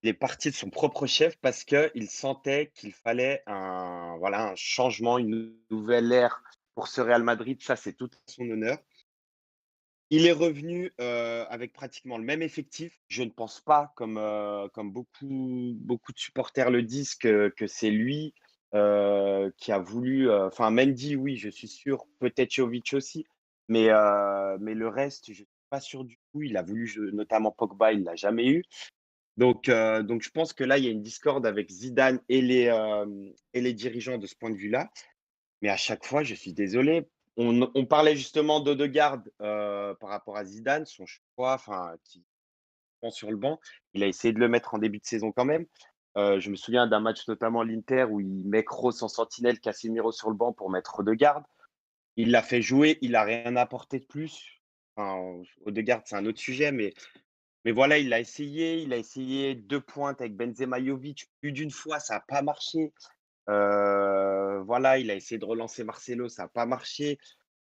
il est parti de son propre chef parce qu'il sentait qu'il fallait un changement, une nouvelle ère pour ce Real Madrid. Ça, c'est tout à son honneur. Il est revenu, avec pratiquement le même effectif. Je ne pense pas, comme beaucoup de supporters le disent, que c'est lui, qui a voulu, enfin Mendy, oui, je suis sûr, peut-être Jovic aussi, mais le reste, je ne suis pas sûr du tout. Il a voulu notamment Pogba, il ne l'a jamais eu. Donc je pense que là, il y a une discorde avec Zidane et les dirigeants de ce point de vue-là. Mais à chaque fois, je suis désolé, on parlait justement d'Odegaard, par rapport à Zidane, son choix, enfin, qui prend sur le banc. Il a essayé de le mettre en début de saison quand même. Je me souviens d'un match notamment l'Inter où il met Kroos en sentinelle, Casemiro sur le banc pour mettre Odegaard. Il l'a fait jouer, il a rien apporté de plus. Enfin, Odegaard, c'est un autre sujet, mais voilà, il a essayé 2 pointes avec Benzema, Jovic plus d'une fois, ça a pas marché. Voilà, il a essayé de relancer Marcelo, ça a pas marché.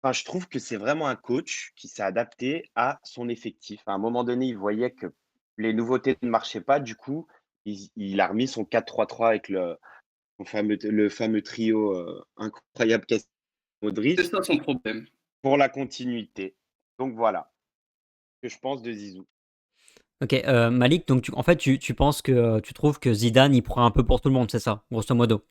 Enfin, je trouve que c'est vraiment un coach qui s'est adapté à son effectif. À un moment donné, il voyait que les nouveautés ne marchaient pas, du coup, il a remis son 4-3-3 avec le fameux trio, incroyable C'est Modric ça son problème. pour la continuité. Donc voilà, ce que je pense de Zizou. Ok, Malik, donc en fait, tu penses que tu trouves que Zidane, il prend un peu pour tout le monde, c'est ça, grosso modo.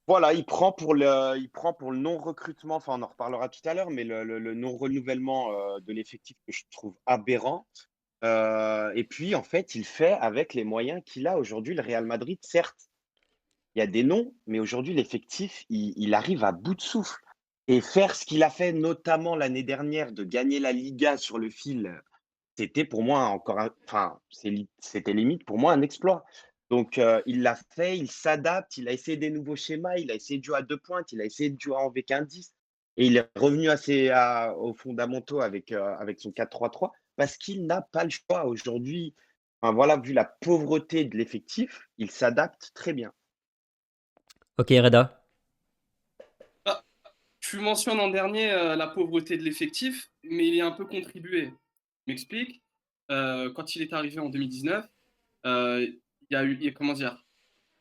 Voilà, il prend pour le non-recrutement, enfin on en reparlera tout à l'heure, mais le non-renouvellement de l'effectif que je trouve aberrant. Et puis en fait, il fait avec les moyens qu'il a aujourd'hui. Le Real Madrid, certes, il y a des noms, mais aujourd'hui, l'effectif, il arrive à bout de souffle. Et faire ce qu'il a fait, notamment l'année dernière, de gagner la Liga sur le fil, c'était pour moi encore enfin, c'était limite pour moi un exploit. Donc, il l'a fait, il s'adapte, il a essayé des nouveaux schémas, il a essayé de jouer à 2 pointes, il a essayé de jouer avec un 10 et il est revenu aux fondamentaux avec son 4-3-3 parce qu'il n'a pas le choix aujourd'hui. Enfin, voilà, vu la pauvreté de l'effectif, il s'adapte très bien. Ok, Reda. Ah, tu mentionnes en dernier la pauvreté de l'effectif, mais il y a un peu contribué. Je m'explique. Quand il est arrivé en 2019, comment dire,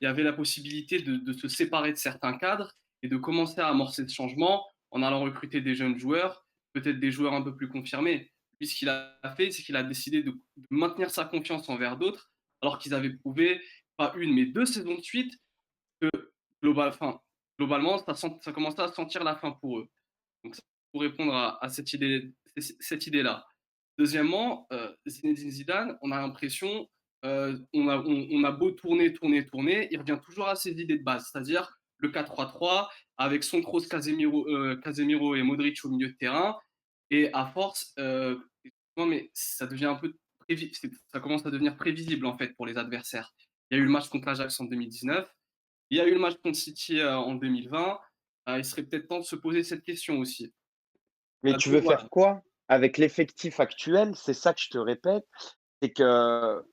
il y avait la possibilité de se séparer de certains cadres et de commencer à amorcer ce changement en allant recruter des jeunes joueurs, peut-être des joueurs un peu plus confirmés. Puis ce qu'il a fait, c'est qu'il a décidé de maintenir sa confiance envers d'autres, alors qu'ils avaient prouvé, pas une, mais 2 saisons de suite, que enfin, globalement, ça commençait à sentir la fin pour eux. Donc, pour répondre à cette idée-là. Deuxièmement, Zinedine Zidane, on a l'impression, on a beau tourner, il revient toujours à ses idées de base, c'est-à-dire le 4-3-3 avec son cross Casemiro et Modric au milieu de terrain. Et à force, mais ça devient un peu ça commence à devenir prévisible en fait pour les adversaires. Il y a eu le match contre l'Ajax en 2019, il y a eu le match contre City en 2020. Il serait peut-être temps de se poser cette question aussi. Mais tu Donc veux voilà. faire quoi avec l'effectif actuel? C'est ça que je te répète, c'est que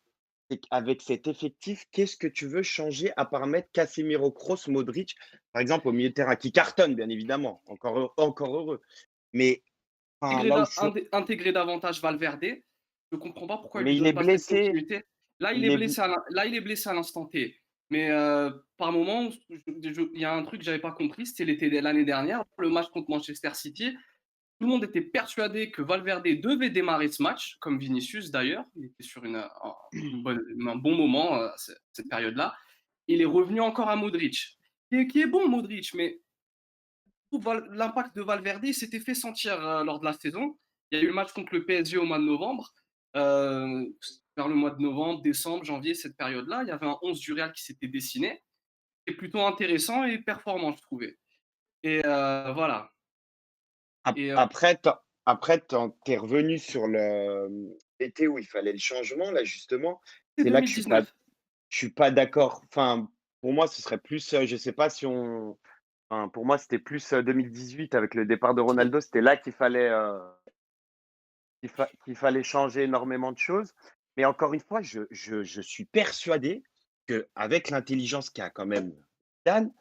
c'est qu'avec cet effectif, qu'est-ce que tu veux changer à part mettre Casemiro, Kroos, Modric, par exemple, au milieu de terrain, qui cartonne, bien évidemment, encore heureux. Mais enfin, là où je suis Intégrer davantage Valverde, je ne comprends pas pourquoi il ne mais lui il donne est pas cette blessé, continuité. Là, il il est est blessé là, il est blessé à l'instant T. Mais par moment, il y a un truc que je n'avais pas compris, c'était l'année dernière, le match contre Manchester City. Tout le monde était persuadé que Valverde devait démarrer ce match, comme Vinicius d'ailleurs. Il était sur un bon moment cette période-là. Il est revenu encore à Modric, qui est bon Modric, mais l'impact de Valverde s'était fait sentir lors de la saison. Il y a eu le match contre le PSG au mois de novembre. Euh, Vers le mois de novembre, décembre, janvier, cette période-là, il y avait un 11 du Real qui s'était dessiné. C'était plutôt intéressant et performant, je trouvais. Et voilà. Et après, tu es revenu sur l'été où il fallait le changement, là, justement. c'est C'est là que je suis 2019. pas d'accord. Enfin, pour moi, ce serait plus, je sais pas si on enfin, pour moi, c'était plus, 2018 avec le départ de Ronaldo, c'était là qu'il fallait changer énormément de choses. Mais encore une fois, je suis persuadé qu'avec l'intelligence qu'a quand même Zidane,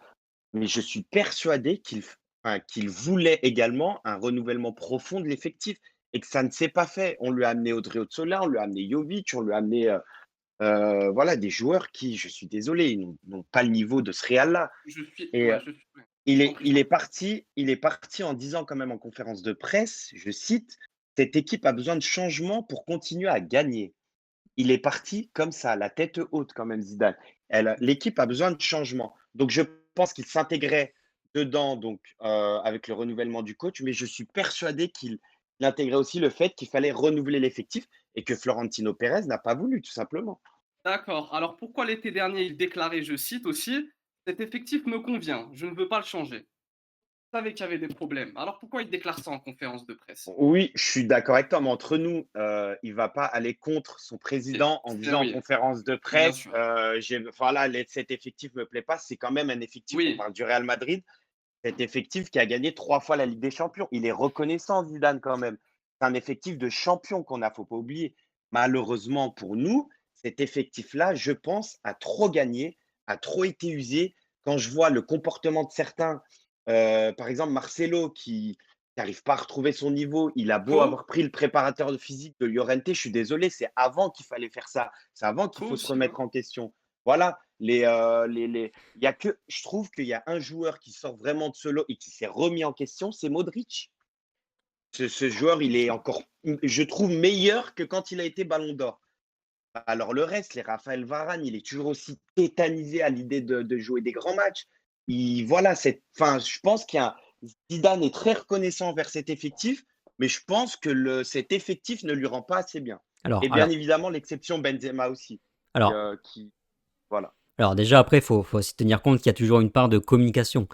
mais je suis persuadé qu'il voulait également un renouvellement profond de l'effectif et que ça ne s'est pas fait. On lui a amené Odriozola, on lui a amené Jovic, on lui a amené, voilà, des joueurs qui, je suis désolé, ils n'ont pas le niveau de ce Real-là. Et Ouais, il je t'en est, prie, je il t'en est prie. parti, il est parti en disant quand même en conférence de presse, je cite, cette équipe a besoin de changement pour continuer à gagner. Il est parti comme ça, la tête haute quand même, Zidane. L'équipe a besoin de changement. Donc je pense qu'il s'intégrait dedans, donc avec le renouvellement du coach, mais je suis persuadé qu'il intégrait aussi le fait qu'il fallait renouveler l'effectif et que Florentino Pérez n'a pas voulu, tout simplement. D'accord. Alors pourquoi l'été dernier, il déclarait, je cite aussi, cet effectif me convient, je ne veux pas le changer. Je savais qu'il y avait des problèmes. Alors pourquoi il déclare ça en conférence de presse? Oui, je suis d'accord avec toi, mais entre nous, il va pas aller contre son président en disant en Oui, conférence de bien presse, sûr. voilà, cet effectif me plaît pas. C'est quand même un effectif, on Oui, parle du Real Madrid, cet effectif qui a gagné 3 fois la Ligue des Champions. Il est reconnaissant, Zidane, quand même. C'est un effectif de champions qu'on a, faut pas oublier. Malheureusement pour nous, cet effectif-là, je pense, a trop gagné, a trop été usé. Quand je vois le comportement de certains, par exemple Marcelo qui n'arrive pas à retrouver son niveau, il a beau faux, avoir pris le préparateur de physique de Llorente, je suis désolé, c'est avant qu'il fallait faire ça. C'est avant qu'il faux faut se aussi, hein. remettre en question. Voilà, il y a que, je trouve qu'il y a un joueur qui sort vraiment de ce lot et qui s'est remis en question, c'est Modric. Ce joueur, il est encore, je trouve, meilleur que quand il a été Ballon d'Or. Alors le reste, les Raphaël Varane, il est toujours aussi tétanisé à l'idée de jouer des grands matchs. Voilà, enfin, je pense Zidane est très reconnaissant envers cet effectif, mais je pense que cet effectif ne lui rend pas assez bien. Alors, Et bien évidemment, l'exception Benzema aussi. alors, Voilà. alors déjà, après, il faut aussi tenir compte qu'il y a toujours une part de communication.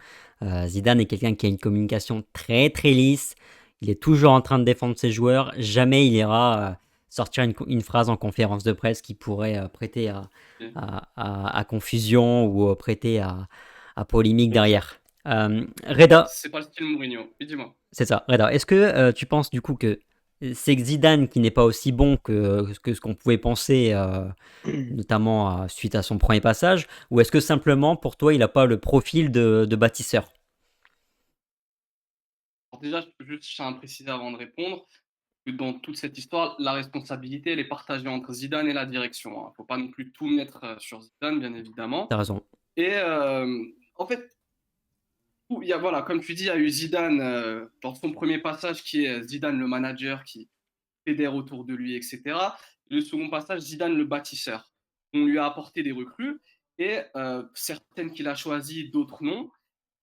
Zidane est quelqu'un qui a une communication très très lisse. Il est toujours en train de défendre ses joueurs. Jamais il ira sortir une phrase en conférence de presse qui pourrait prêter à confusion ou prêter à polémique derrière. Reda, C'est pas le style Mourinho. Oui, dis-moi. c'est ça. Reda, est-ce que tu penses du coup que c'est Zidane qui n'est pas aussi bon que ce qu'on pouvait penser, notamment suite à son premier passage, ou est-ce que simplement pour toi il n'a pas le profil de bâtisseur? Alors déjà, juste, je tiens à préciser avant de répondre que dans toute cette histoire, la responsabilité, elle est partagée entre Zidane et la direction. Il ne faut pas non plus tout mettre sur Zidane, bien évidemment. T'as raison. Et en fait, voilà, comme tu dis, il y a eu Zidane dans son premier passage qui est Zidane le manager qui fédère autour de lui, etc. Le second passage, Zidane le bâtisseur. On lui a apporté des recrues et certaines qu'il a choisies, d'autres non.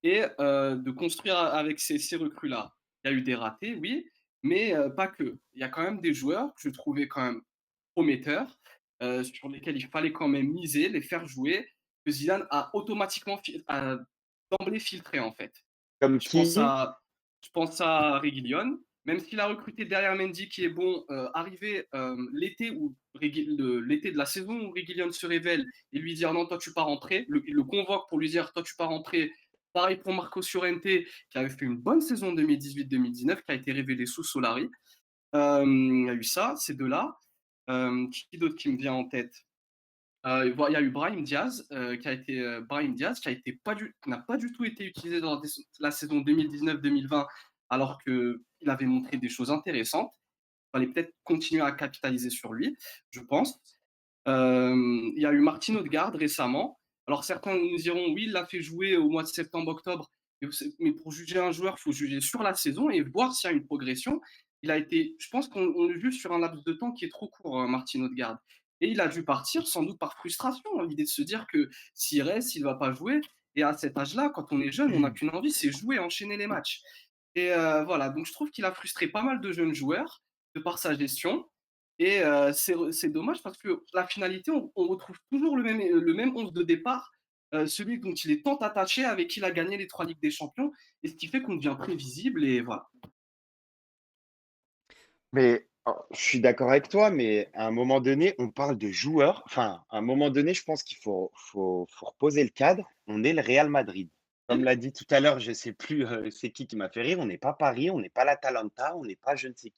Et de construire avec ces recrues-là. Il y a eu des ratés, oui, mais pas que. Il y a quand même des joueurs que je trouvais quand même prometteurs, sur lesquels il fallait quand même miser, les faire jouer, que Zidane a automatiquement d'emblée filtré en fait. Comme Je qui? pense à Reguilón, même s'il a recruté derrière Mendy qui est bon, arrivé l'été de la saison où Reguilón se révèle et lui dire non, toi tu pars en prêt, il le convoque pour lui dire toi tu pars en prêt. Pareil pour Marco Llorente qui avait fait une bonne saison 2018-2019 qui a été révélé sous Solari. Il y a eu ça, ces deux-là. Qui d'autre qui me vient en tête? Il y a eu Brahim Diaz, qui n'a pas du tout été utilisé dans la saison 2019-2020, alors qu'il avait montré des choses intéressantes. Il fallait peut-être continuer à capitaliser sur lui, je pense. Il y a eu Martin Odegaard récemment. Alors certains nous diront oui, il l'a fait jouer au mois de septembre-octobre, mais pour juger un joueur, il faut juger sur la saison et voir s'il y a une progression. Je pense qu'on le juge sur un laps de temps qui est trop court, Martin Odegaard. Et il a dû partir sans doute par frustration, l'idée de se dire que s'il reste, il ne va pas jouer. Et à cet âge-là, quand on est jeune, on n'a qu'une envie, c'est jouer, enchaîner les matchs. Et voilà, donc je trouve qu'il a frustré pas mal de jeunes joueurs de par sa gestion. Et c'est dommage parce que la finalité, on retrouve toujours le même 11 de départ, celui dont il est tant attaché, avec qui il a gagné les 3 Ligues des Champions, et ce qui fait qu'on devient prévisible, et voilà. Mais je suis d'accord avec toi, mais à un moment donné, on parle de joueurs. Enfin, à un moment donné, je pense qu'il faut reposer le cadre. On est le Real Madrid. Comme l'a dit tout à l'heure, je ne sais plus c'est qui m'a fait rire. On n'est pas Paris, on n'est pas l'Atalanta, on n'est pas je ne sais qui.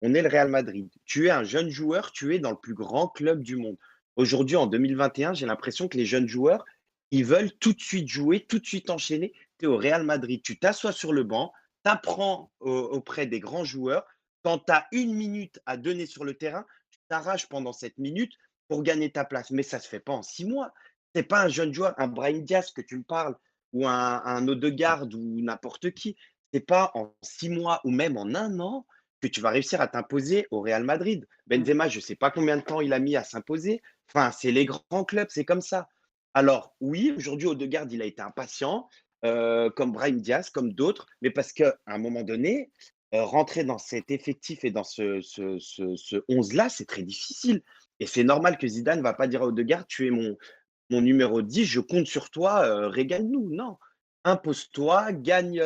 On est le Real Madrid. Tu es un jeune joueur, tu es dans le plus grand club du monde. Aujourd'hui, en 2021, j'ai l'impression que les jeunes joueurs, ils veulent tout de suite jouer, tout de suite enchaîner. Tu es au Real Madrid, tu t'assois sur le banc, tu apprends auprès des grands joueurs. Quand tu as 1 minute à donner sur le terrain, tu t'arraches pendant cette minute pour gagner ta place. Mais ça ne se fait pas en 6 mois. Ce n'est pas un jeune joueur, un Brahim Diaz que tu me parles, ou un Odegaard ou n'importe qui. Ce n'est pas en 6 mois ou même en 1 an que tu vas réussir à t'imposer au Real Madrid. Benzema, je ne sais pas combien de temps il a mis à s'imposer. Enfin, c'est les grands clubs, c'est comme ça. Alors, oui, aujourd'hui, Odegaard, il a été impatient, comme Brahim Diaz, comme d'autres, mais parce qu'à un moment donné, rentrer dans cet effectif et dans ce 11-là, c'est très difficile. Et c'est normal que Zidane ne va pas dire à Odegaard, tu es mon numéro 10, je compte sur toi, régale-nous. Non, impose-toi, gagne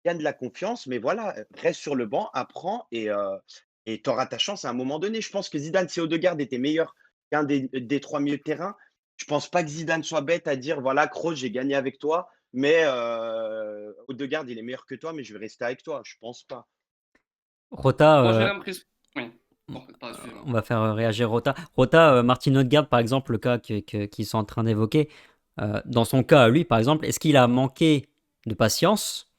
de la confiance, mais voilà, reste sur le banc, apprends et tu auras ta chance à un moment donné. Je pense que Zidane, si Odegaard était meilleur qu'un des 3 milieux de terrain, je pense pas que Zidane soit bête à dire, voilà, Kroos, j'ai gagné avec toi, mais Odegaard, il est meilleur que toi, mais je vais rester avec toi. Je pense pas. Rota, Moi, j'ai l'impression. Oui. Bon, excusez-moi. on va faire réagir Rota. Rota, Martin Odegaard, par exemple, le cas qu'ils sont en train d'évoquer, dans son cas, lui, par exemple, est-ce qu'il a manqué de patience?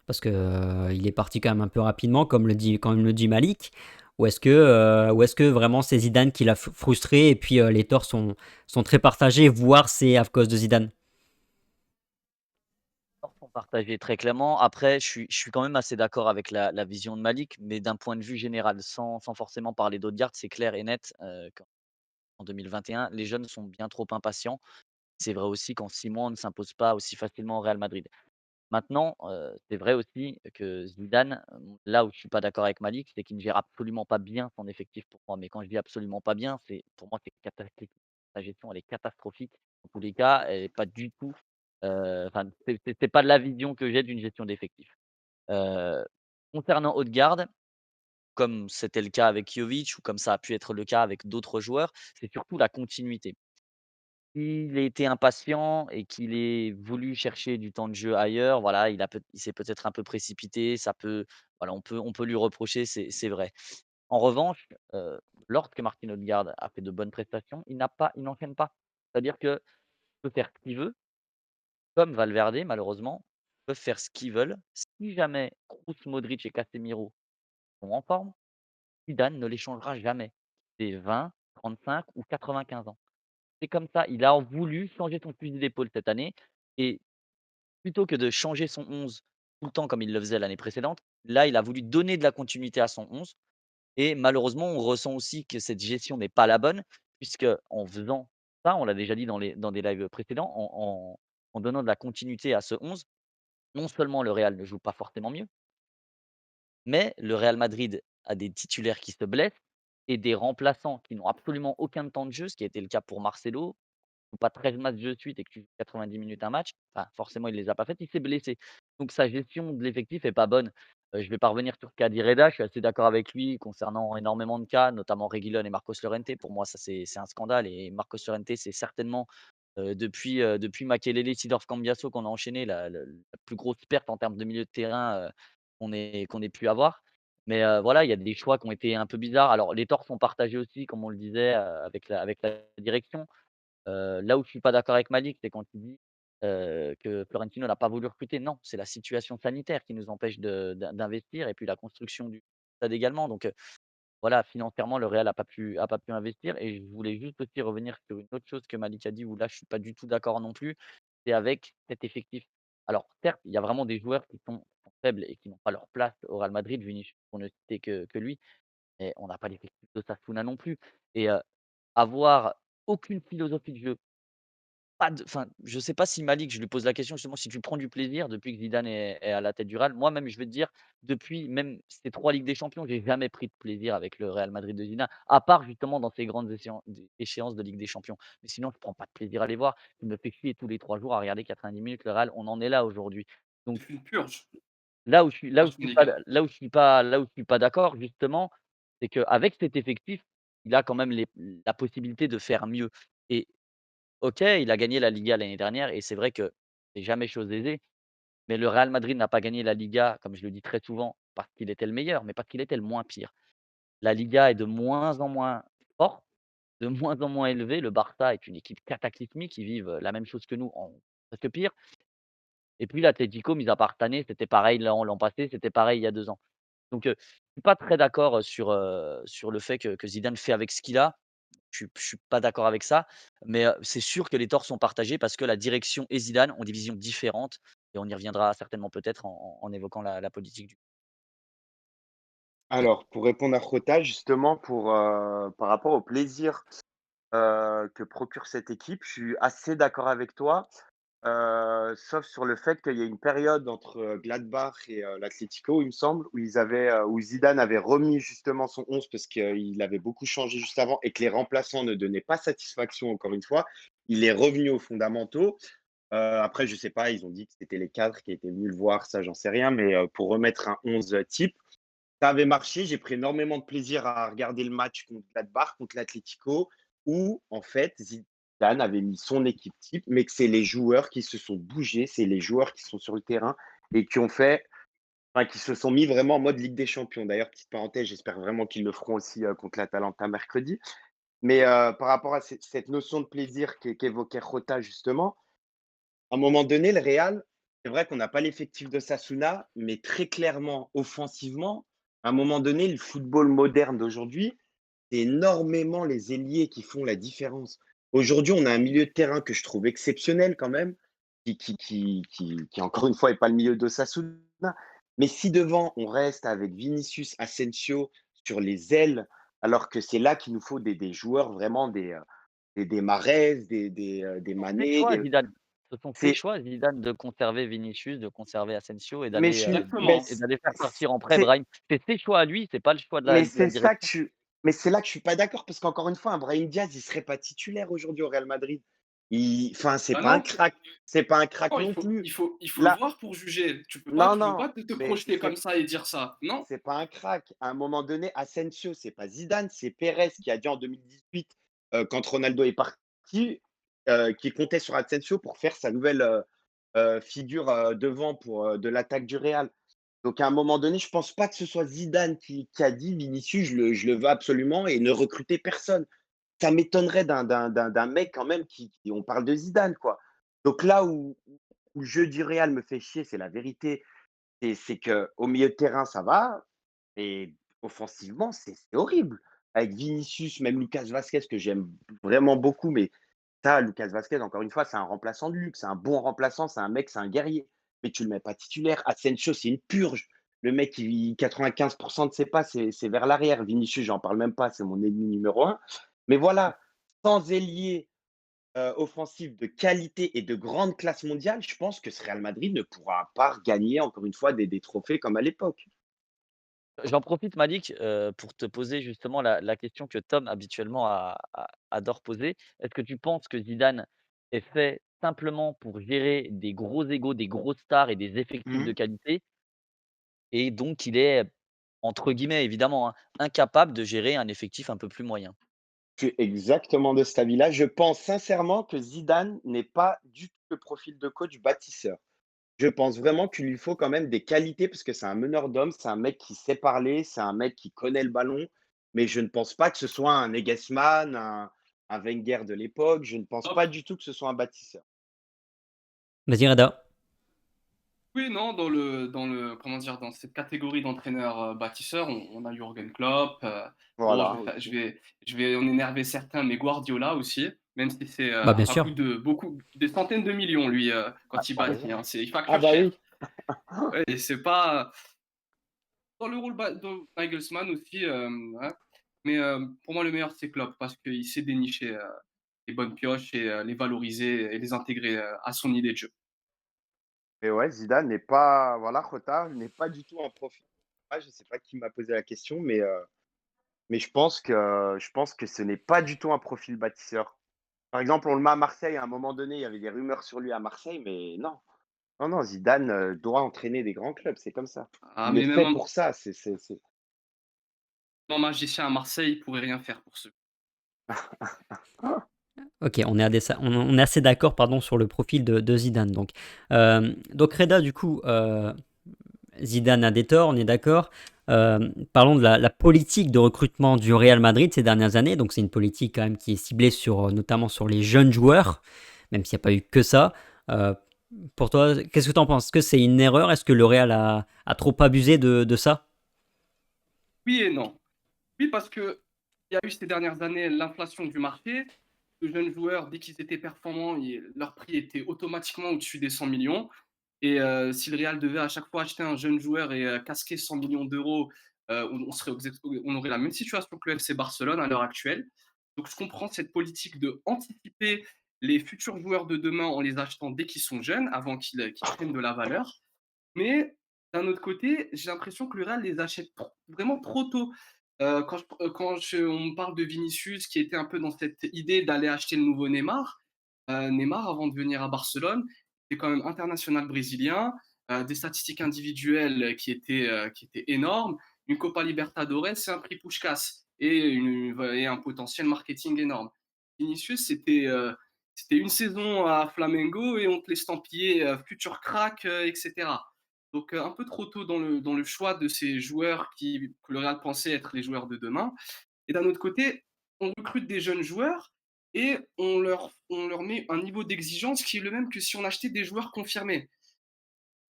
Parce que il est parti quand même un peu rapidement, comme le dit Malik. Ou est-ce que vraiment c'est Zidane qui l'a frustré et puis les torts sont très partagés, voire c'est à cause de Zidane? Partagé très clairement. Après, je suis quand même assez d'accord avec la vision de Malik, mais d'un point de vue général, sans forcément parler d'Odegaard, c'est clair et net, qu'en 2021, les jeunes sont bien trop impatients. C'est vrai aussi qu'en 6 mois, on ne s'impose pas aussi facilement au Real Madrid. Maintenant, c'est vrai aussi que Zidane, là où je suis pas d'accord avec Malik, c'est qu'il ne gère absolument pas bien son effectif pour moi. Mais quand je dis absolument pas bien, c'est pour moi, c'est catastrophique. Sa gestion, elle est catastrophique. Dans tous les cas, elle est pas du tout, enfin, c'est pas la vision que j'ai d'une gestion d'effectif. Heu, Concernant Odegaard, comme c'était le cas avec Jovic ou comme ça a pu être le cas avec d'autres joueurs, c'est surtout la continuité. S'il a été impatient et qu'il ait voulu chercher du temps de jeu ailleurs, voilà, il s'est peut-être un peu précipité, ça peut voilà, on peut lui reprocher, c'est vrai. En revanche, lorsque Martin Odegaard a fait de bonnes prestations, il n'enchaîne pas. C'est-à-dire qu'il peut faire ce qu'il veut, comme Valverde malheureusement, peuvent faire ce qu'ils veulent. Si jamais Kroos, Modric et Casemiro sont en forme, Zidane ne les changera jamais. C'est 20, 35 ou 95 ans. C'est comme ça, il a voulu changer son fusil d'épaule cette année et plutôt que de changer son 11 tout le temps comme il le faisait l'année précédente, là, il a voulu donner de la continuité à son 11 et malheureusement, on ressent aussi que cette gestion n'est pas la bonne puisque en faisant ça, on l'a déjà dit dans des lives précédents, en donnant de la continuité à ce 11, non seulement le Real ne joue pas forcément mieux, mais le Real Madrid a des titulaires qui se blessent et des remplaçants qui n'ont absolument aucun temps de jeu, ce qui a été le cas pour Marcelo, ou pas 13 matchs de suite et que tu joues 90 minutes un match, enfin, forcément, il les a pas faites, il s'est blessé. Donc sa gestion de l'effectif est pas bonne. Je vais pas revenir sur Kadi Reda, je suis assez d'accord avec lui concernant énormément de cas, notamment Reguilón et Marcos Llorente. Pour moi, ça, c'est un scandale et Marcos Llorente, c'est certainement, depuis Makelele, Sidorf, Cambiaso qu'on a enchaîné la plus grosse perte en termes de milieu de terrain, qu'on ait pu avoir. Mais voilà, il y a des choix qui ont été un peu bizarres. Alors les torts sont partagés aussi, comme on le disait, avec la direction. Là où je suis pas d'accord avec Malik, c'est quand il dit, que Florentino n'a pas voulu recruter. Non, c'est la situation sanitaire qui nous empêche d'investir et puis la construction du stade également. Donc, voilà, financièrement, le Real a pas pu investir et je voulais juste aussi revenir sur une autre chose que Malik a dit où là, je suis pas du tout d'accord non plus, c'est avec cet effectif. Alors certes, il y a vraiment des joueurs qui sont faibles et qui n'ont pas leur place au Real Madrid, Vinicius pour ne citer que lui, mais on n'a pas l'effectif d'Osasuna non plus et avoir aucune philosophie de jeu, pas de enfin, je sais pas si Malik, je lui pose la question justement, si tu prends du plaisir depuis que Zidane est à la tête du Real. Moi-même, je vais te dire, depuis même ces 3 Ligues des Champions, j'ai jamais pris de plaisir avec le Real Madrid de Zidane, à part justement dans ces grandes échéances de Ligue des Champions. Mais sinon, je prends pas de plaisir à les voir. Je me fais chier tous les 3 jours à regarder 90 minutes le Real. On en est là aujourd'hui. Donc C'est une purge. là où je suis là Ah, où je je suis pas nickel. là où je suis pas d'accord justement, c'est qu'avec cet effectif, il a quand même la possibilité de faire mieux et OK, il a gagné la Liga l'année dernière et c'est vrai que c'est jamais chose aisée, mais le Real Madrid n'a pas gagné la Liga, comme je le dis très souvent, parce qu'il était le meilleur, mais parce qu'il était le moins pire. La Liga est de moins en moins forte, de moins en moins élevée. Le Barça est une équipe cataclysmique, ils vivent la même chose que nous en presque pire et puis l'Atlético, mis à part cette année, c'était pareil l'an passé, c'était pareil il y a 2 ans. Donc, je suis pas très d'accord, sur le fait que Zidane fait avec ce qu'il a. Je suis pas d'accord avec ça, mais c'est sûr que les torts sont partagés parce que la direction et Zidane ont des visions différentes et on y reviendra certainement peut-être en évoquant la politique du Alors, pour répondre à Rota, justement, par rapport au plaisir, que procure cette équipe, je suis assez d'accord avec toi, sauf sur le fait qu'il y a une période entre, Gladbach et l'Atlético, il me semble, où Zidane avait remis justement son 11 parce qu'il avait beaucoup changé juste avant et que les remplaçants ne donnaient pas satisfaction encore une fois. Il est revenu aux fondamentaux. Après je sais pas, ils ont dit que c'était les cadres qui étaient venus le voir, ça j'en sais rien, mais pour remettre un 11 type, ça avait marché. J'ai pris énormément de plaisir à regarder le match contre Gladbach, contre l'Atlético, où en fait Zidane avait mis son équipe type, mais que c'est les joueurs qui se sont bougés, c'est les joueurs qui sont sur le terrain et qui se sont mis vraiment en mode Ligue des Champions. D'ailleurs, petite parenthèse, j'espère vraiment qu'ils le feront aussi contre l'Atalanta mercredi. Mais par rapport à cette notion de plaisir qu'évoquait Rota justement, à un moment donné, le Real, c'est vrai qu'on n'a pas l'effectif de Sasuna, mais très clairement, offensivement, à un moment donné, le football moderne d'aujourd'hui, c'est énormément les ailiers qui font la différence. Aujourd'hui, on a un milieu de terrain que je trouve exceptionnel quand même. qui encore une fois est pas le milieu d'Osasuna. Mais si devant on reste avec Vinicius, Asensio sur les ailes, alors que c'est là qu'il nous faut des joueurs vraiment des Mahrez, des Ses Mané, choix, Zidane. Ce sont ses c'est choix, Zidane, de conserver Vinicius, de conserver Asensio et mais d'aller, je suis mais Exactement. et d'aller faire partir en prêt c'est Brahim. C'est ses choix à lui, c'est pas le choix de la mais de la c'est ça que direction. je suis mais c'est là que je suis pas d'accord parce qu'encore une fois, un Brahim Diaz, il serait pas titulaire aujourd'hui au Real Madrid. Enfin, Ah non, c'est pas un crack non, non plus. il faut le Là voir pour juger. non, Tu peux non, pas te mais projeter comme ça et dire ça. Non. c'est pas un crack. À un moment donné, Asensio, c'est pas Zidane, c'est Pérez qui a dit en 2018, quand Ronaldo est parti, qu'il comptait sur Asensio pour faire sa nouvelle, figure, devant pour, de l'attaque du Real. Donc à un moment donné, je pense pas que ce soit Zidane qui a dit: «Vinicius, je le veux absolument et ne recrutez personne». Ça m'étonnerait d'un mec quand même qui on parle de Zidane, quoi. Donc là où le jeu du Real me fait chier, c'est la vérité, c'est qu'au milieu de terrain, ça va et offensivement, c'est horrible. Avec Vinicius, même Lucas Vasquez que j'aime vraiment beaucoup, mais ça, Lucas Vasquez, encore une fois, c'est un remplaçant de luxe, c'est un bon remplaçant, c'est un mec, c'est un guerrier. Mais tu le mets pas titulaire. Asensio, c'est une purge. Le mec, 95 de ses passes, c'est vers l'arrière. Vinicius, j'en parle même pas, c'est mon ennemi numéro un. Mais voilà, sans ailier offensif de qualité et de grande classe mondiale, je pense que ce Real Madrid ne pourra pas gagner encore une fois des trophées comme à l'époque. J'en profite Malik, pour te poser justement la question que Tom habituellement adore poser. Est-ce que tu penses que Zidane est fait simplement pour gérer des gros égos, des grosses stars et des effectifs de Mmh. qualité et donc il est, entre guillemets évidemment, hein, incapable de gérer un effectif un peu plus moyen? Je suis exactement de cet avis-là. Je pense sincèrement que Zidane n'est pas du tout le profil de coach bâtisseur. Je pense vraiment qu'il lui faut quand même des qualités parce que c'est un meneur d'hommes, c'est un mec qui sait parler, c'est un mec qui connaît le ballon, mais je ne pense pas que ce soit un Nagelsmann, un Wenger de l'époque. Je ne pense Hop. pas du tout que ce soit un bâtisseur. Vas-y, Reda. Oui, non, comment dire, dans cette catégorie d'entraîneurs bâtisseurs, on a Jürgen Klopp. Bon, Voilà, aussi. je vais en énerver certains, mais Guardiola aussi, même si c'est Bah, bien à coup sûr. de des centaines de millions, lui, Ah, quand il t'as raison. bâtit. Hein, il Ah facture bah oui. cher. Ouais, et c'est pas dans le rôle de Nagelsmann aussi, ouais. Mais pour moi, le meilleur, c'est Klopp parce qu'il sait dénicher les bonnes pioches et les valoriser et les intégrer à son idée de jeu. Et ouais, Zidane n'est pas, voilà, Jota n'est pas du tout un profil. Ah, je sais pas qui m'a posé la question, mais je pense que ce n'est pas du tout un profil bâtisseur. Par exemple, on le met à Marseille, à un moment donné, il y avait des rumeurs sur lui à Marseille, mais non. Non, non, Zidane, doit entraîner des grands clubs, c'est comme ça. Ah, Il est mais fait pour ça, c'est un magicien à Marseille, il pourrait rien faire pour ce. Ok, on est assez d'accord pardon, sur le profil de Zidane. Donc Reda, du coup, Zidane a des torts, on est d'accord. Parlons de la politique de recrutement du Real Madrid ces dernières années. Donc c'est une politique quand même qui est ciblée notamment sur les jeunes joueurs, même s'il n'y a pas eu que ça. Euh, pour toi, qu'est-ce que tu en penses? Est-ce que c'est une erreur? Est-ce que le Real a trop abusé de ça? Oui et non. Oui, parce qu'il y a eu ces dernières années l'inflation du marché. Les jeunes joueurs, dès qu'ils étaient performants, leur prix était automatiquement au-dessus des 100 millions. Et si le Real devait à chaque fois acheter un jeune joueur et casquer 100 millions d'euros, on aurait la même situation que le FC Barcelone à l'heure actuelle. Donc je comprends cette politique de anticiper les futurs joueurs de demain en les achetant dès qu'ils sont jeunes, avant qu'ils prennent de la valeur. Mais d'un autre côté, j'ai l'impression que le Real les achète vraiment trop tôt. On me parle de Vinicius qui était un peu dans cette idée d'aller acheter le nouveau Neymar. Neymar, avant de venir à Barcelone, était quand même international brésilien, des statistiques individuelles qui étaient énormes, une Copa Libertadores, c'est un prix Puskás et un potentiel marketing énorme. Vinicius, c'était une saison à Flamengo et on te l'estampillait futur crack, etc. Donc un peu trop tôt dans le choix de ces joueurs que le Real pensait être les joueurs de demain. Et d'un autre côté, on recrute des jeunes joueurs et on leur met un niveau d'exigence qui est le même que si on achetait des joueurs confirmés.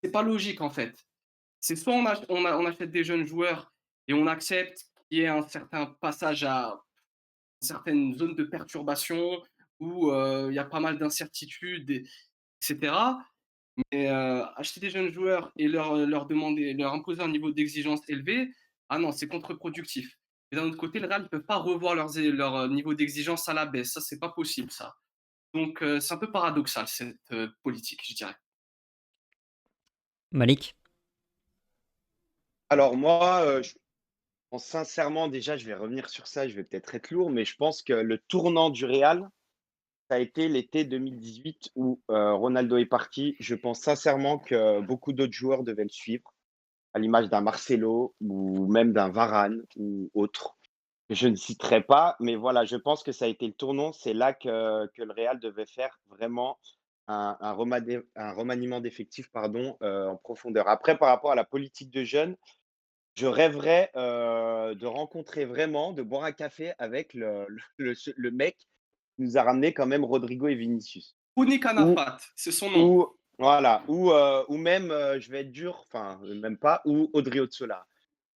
C'est pas logique en fait. C'est soit on achète des jeunes joueurs et on accepte qu'il y ait un certain passage à certaines zones de perturbation où il y a pas mal d'incertitudes etc. Mais acheter des jeunes joueurs et leur imposer un niveau d'exigence élevé, ah non, c'est contre-productif. Et d'un autre côté, le Real ne peut pas revoir leur niveau d'exigence à la baisse. Ça, c'est pas possible, ça. Donc, c'est un peu paradoxal, cette politique, je dirais. Malik? Alors moi, je pense sincèrement, déjà, je vais revenir sur ça, je vais peut-être être lourd, mais je pense que le tournant du Real, ça a été l'été 2018 où Ronaldo est parti. Je pense sincèrement que beaucoup d'autres joueurs devaient le suivre, à l'image d'un Marcelo ou même d'un Varane ou autre. Que je ne citerai pas, mais voilà, je pense que ça a été le tournant. C'est là que le Real devait faire vraiment un remaniement d'effectifs pardon, en profondeur. Après, par rapport à la politique de jeunes, je rêverais de rencontrer vraiment, de boire un café avec le mec qui nous a ramené quand même Rodrigo et Vinicius. Ouni Ou, Kanafat, c'est son nom. voilà, ou même, je vais être dur, enfin, même pas, ou Odriozola.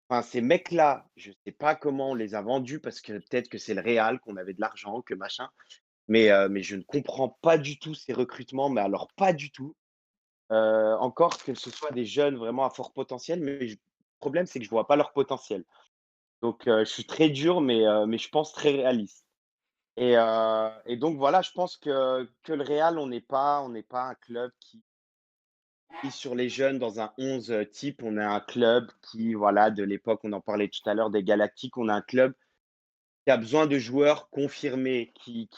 Enfin, ces mecs-là, je ne sais pas comment on les a vendus parce que peut-être que c'est le Real, qu'on avait de l'argent, que machin. Mais je ne comprends pas du tout ces recrutements, mais alors pas du tout. Encore que ce soit des jeunes vraiment à fort potentiel, mais le problème, c'est que je ne vois pas leur potentiel. Donc, je suis très dur, mais je pense très réaliste. Et donc voilà, je pense que le Real, on n'est pas un club qui sur les jeunes dans un 11 type. On est un club qui, voilà, de l'époque, on en parlait tout à l'heure, des Galactiques, on a un club qui a besoin de joueurs confirmés, qui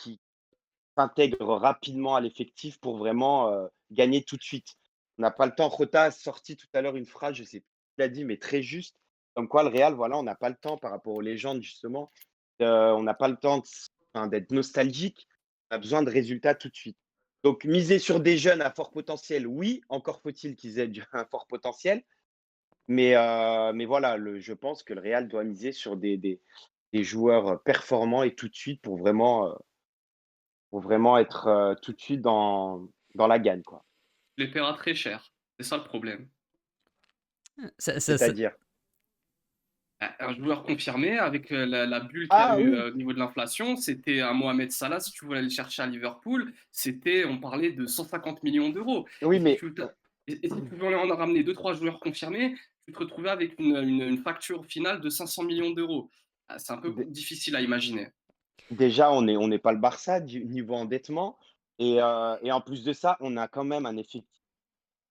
s'intègrent rapidement à l'effectif pour vraiment gagner tout de suite. On n'a pas le temps. Rota a sorti tout à l'heure une phrase, je sais plus qui l'a dit, mais très juste, comme quoi le Real, voilà, on n'a pas le temps par rapport aux légendes, justement. On n'a pas le temps d'être nostalgique. On a besoin de résultats tout de suite. Donc, miser sur des jeunes à fort potentiel, oui, encore faut-il qu'ils aient un fort potentiel. Mais voilà, je pense que le Real doit miser sur des joueurs performants et tout de suite pour vraiment être tout de suite dans la gagne, quoi. Tu les paieras très cher. C'est ça le problème. C'est-à-dire. Un joueur confirmé avec la bulle qu'il y a Ah eu oui, au niveau de l'inflation, c'était un Mohamed Salah. Si tu voulais aller le chercher à Liverpool, on parlait de 150 millions d'euros. oui, Et si mais tu voulais en ramener 2-3 joueurs confirmés, tu te retrouvais avec une facture finale de 500 millions d'euros. Ah, c'est un peu dé- difficile à imaginer. déjà, on n'est pas le Barça du niveau endettement. Et en plus de ça, on a quand même un effectif.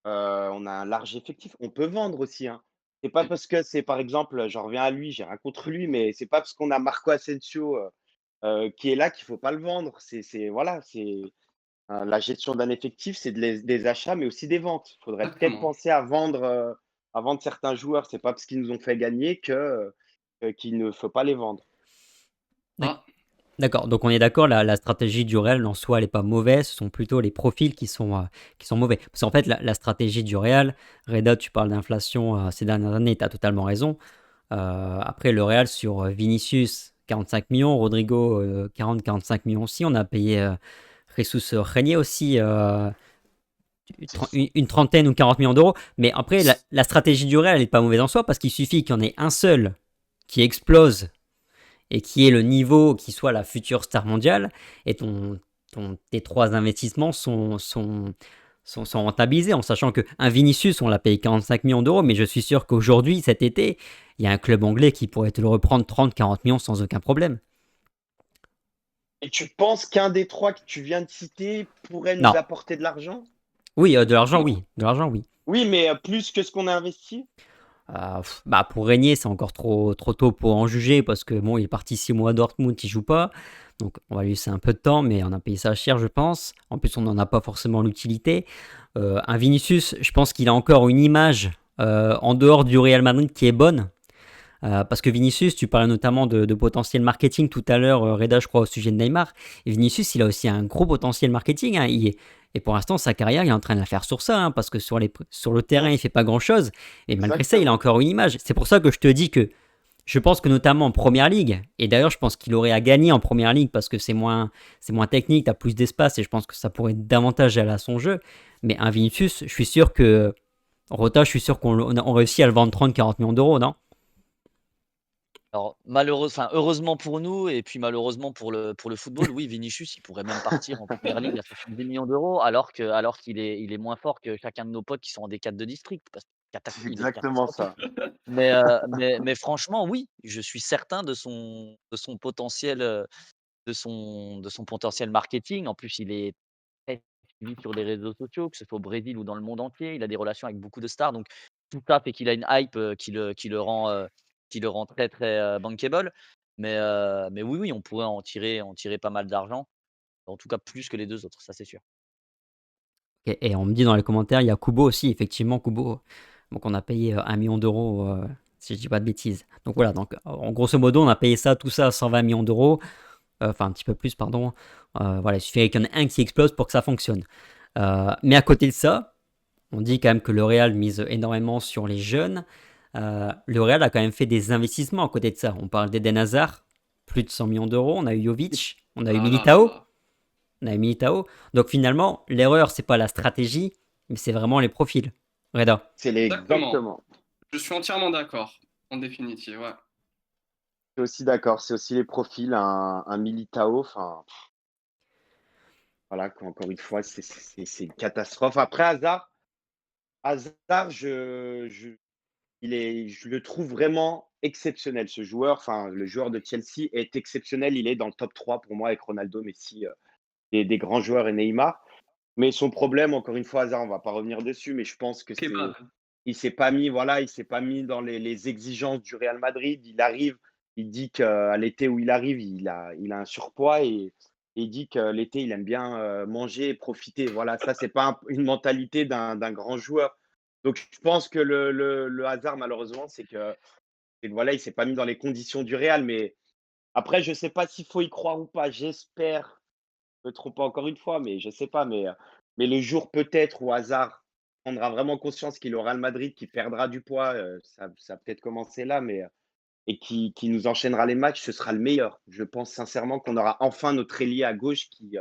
On a un large effectif. On peut vendre aussi, hein. C'est pas parce que c'est, par exemple, j'en reviens à lui, j'ai rien contre lui, mais c'est pas parce qu'on a Marco Asensio qui est là qu'il faut pas le vendre. Voilà, c'est la gestion d'un effectif, c'est des achats, mais aussi des ventes. Il faudrait peut-être Exactement. penser à vendre certains joueurs. C'est pas parce qu'ils nous ont fait gagner qu'il ne faut pas les vendre. Ah, D'accord, donc on est d'accord, la stratégie du Real en soi, elle n'est pas mauvaise, ce sont plutôt les profils qui sont mauvais. Parce qu'en fait, la stratégie du Real, Reda, tu parles d'inflation ces dernières années, tu as totalement raison. Après, le Real sur Vinicius, 45 millions, Rodrigo, 40-45 millions aussi. On a payé Jesus Renier aussi, une trentaine ou 40 millions d'euros. Mais après, la stratégie du Real, elle n'est pas mauvaise en soi, parce qu'il suffit qu'il y en ait un seul qui explose et qui est le niveau qui soit la future star mondiale, et tes trois investissements sont rentabilisés, en sachant qu'un Vinicius, on l'a payé 45 millions d'euros, mais je suis sûr qu'aujourd'hui, cet été, il y a un club anglais qui pourrait te le reprendre 30-40 millions sans aucun problème. Et tu penses qu'un des trois que tu viens de citer pourrait Non. nous apporter de l'argent? Oui, de l'argent, oui. De l'argent, oui. Oui, mais plus que ce qu'on a investi? Pour Régnier, c'est encore trop tôt pour en juger, parce que bon, il est parti 6 mois à Dortmund, il joue pas. Donc on va lui laisser un peu de temps, mais on a payé ça cher, je pense. En plus, on n'en a pas forcément l'utilité. Un Vinicius, je pense qu'il a encore une image en dehors du Real Madrid qui est bonne. Parce que Vinicius, tu parlais notamment de potentiel marketing tout à l'heure, Reda, je crois, au sujet de Neymar. Et Vinicius, il a aussi un gros potentiel marketing, hein. Et pour l'instant, sa carrière, il est en train de la faire sur ça, hein, parce que sur le terrain, il fait pas grand-chose. Et malgré ça, il a encore une image. C'est pour ça que je te dis que je pense que notamment en Première Ligue, et d'ailleurs, je pense qu'il aurait à gagner en Première Ligue parce que c'est moins technique, tu as plus d'espace, et je pense que ça pourrait davantage aller à son jeu. Mais un Vinicius, je suis sûr que Rota, je suis sûr qu'on réussit à le vendre 30-40 millions d'euros, non? Alors heureusement pour nous et puis malheureusement pour le football, oui, Vinicius, il pourrait même partir en première ligue à 70 millions d'euros alors qu'il est moins fort que chacun de nos potes qui sont en D4 de district parce C'est qu'il est exactement catastrophique. ça. Mais franchement, oui, je suis certain de son potentiel, de son potentiel marketing. En plus, il est très suivi sur les réseaux sociaux, que ce soit au Brésil ou dans le monde entier. Il a des relations avec beaucoup de stars, donc tout ça fait qu'il a une hype, qui le rend très, très, bankable. Mais oui, oui, on pourrait en tirer pas mal d'argent, en tout cas plus que les 2 autres, ça c'est sûr. Et on me dit dans les commentaires, il y a Kubo aussi, effectivement, Kubo, donc on a payé 1 million d'euros, si je dis pas de bêtises. Donc voilà, donc en grosso modo, on a payé tout ça à 120 millions d'euros, enfin un petit peu plus, pardon. Voilà, il suffit qu'il y en ait un qui explose pour que ça fonctionne. Mais à côté de ça, on dit quand même que le Real mise énormément sur les jeunes. Le Real a quand même fait des investissements à côté de ça. On parle d'Eden Hazard, plus de 100 millions d'euros. On a eu Jovic, on a eu Ah là là Militao. là. On a eu Militao. Donc finalement, l'erreur, c'est pas la stratégie, mais c'est vraiment les profils. Reda. C'est Exactement. exactement. Je suis entièrement d'accord, en définitive, ouais. Je suis aussi d'accord. C'est aussi les profils, un Militao. Enfin, voilà, quoi, encore une fois, c'est une catastrophe. Après, Hazard, je le trouve vraiment exceptionnel, ce joueur. Enfin, le joueur de Chelsea est exceptionnel. Il est dans le top 3 pour moi avec Ronaldo, Messi, des grands joueurs et Neymar. Mais son problème, encore une fois, Hazard, on va pas revenir dessus, mais je pense que Kebab. il s'est pas mis dans les exigences du Real Madrid. Il arrive, il dit qu'à l'été où il arrive, il a un surpoids et il dit que l'été, il aime bien manger et profiter. Voilà, ça, c'est pas une mentalité d'un grand joueur. Donc, je pense que le hasard, malheureusement, c'est que voilà, il s'est pas mis dans les conditions du Real. Mais après, je sais pas s'il faut y croire ou pas. J'espère me trompe pas encore une fois, mais je sais pas. Mais le jour peut-être où Hazard prendra vraiment conscience qu'il aura le Madrid, qui perdra du poids, ça a peut-être commencé là, et qui nous enchaînera les matchs, ce sera le meilleur. Je pense sincèrement qu'on aura enfin notre ailier à gauche qui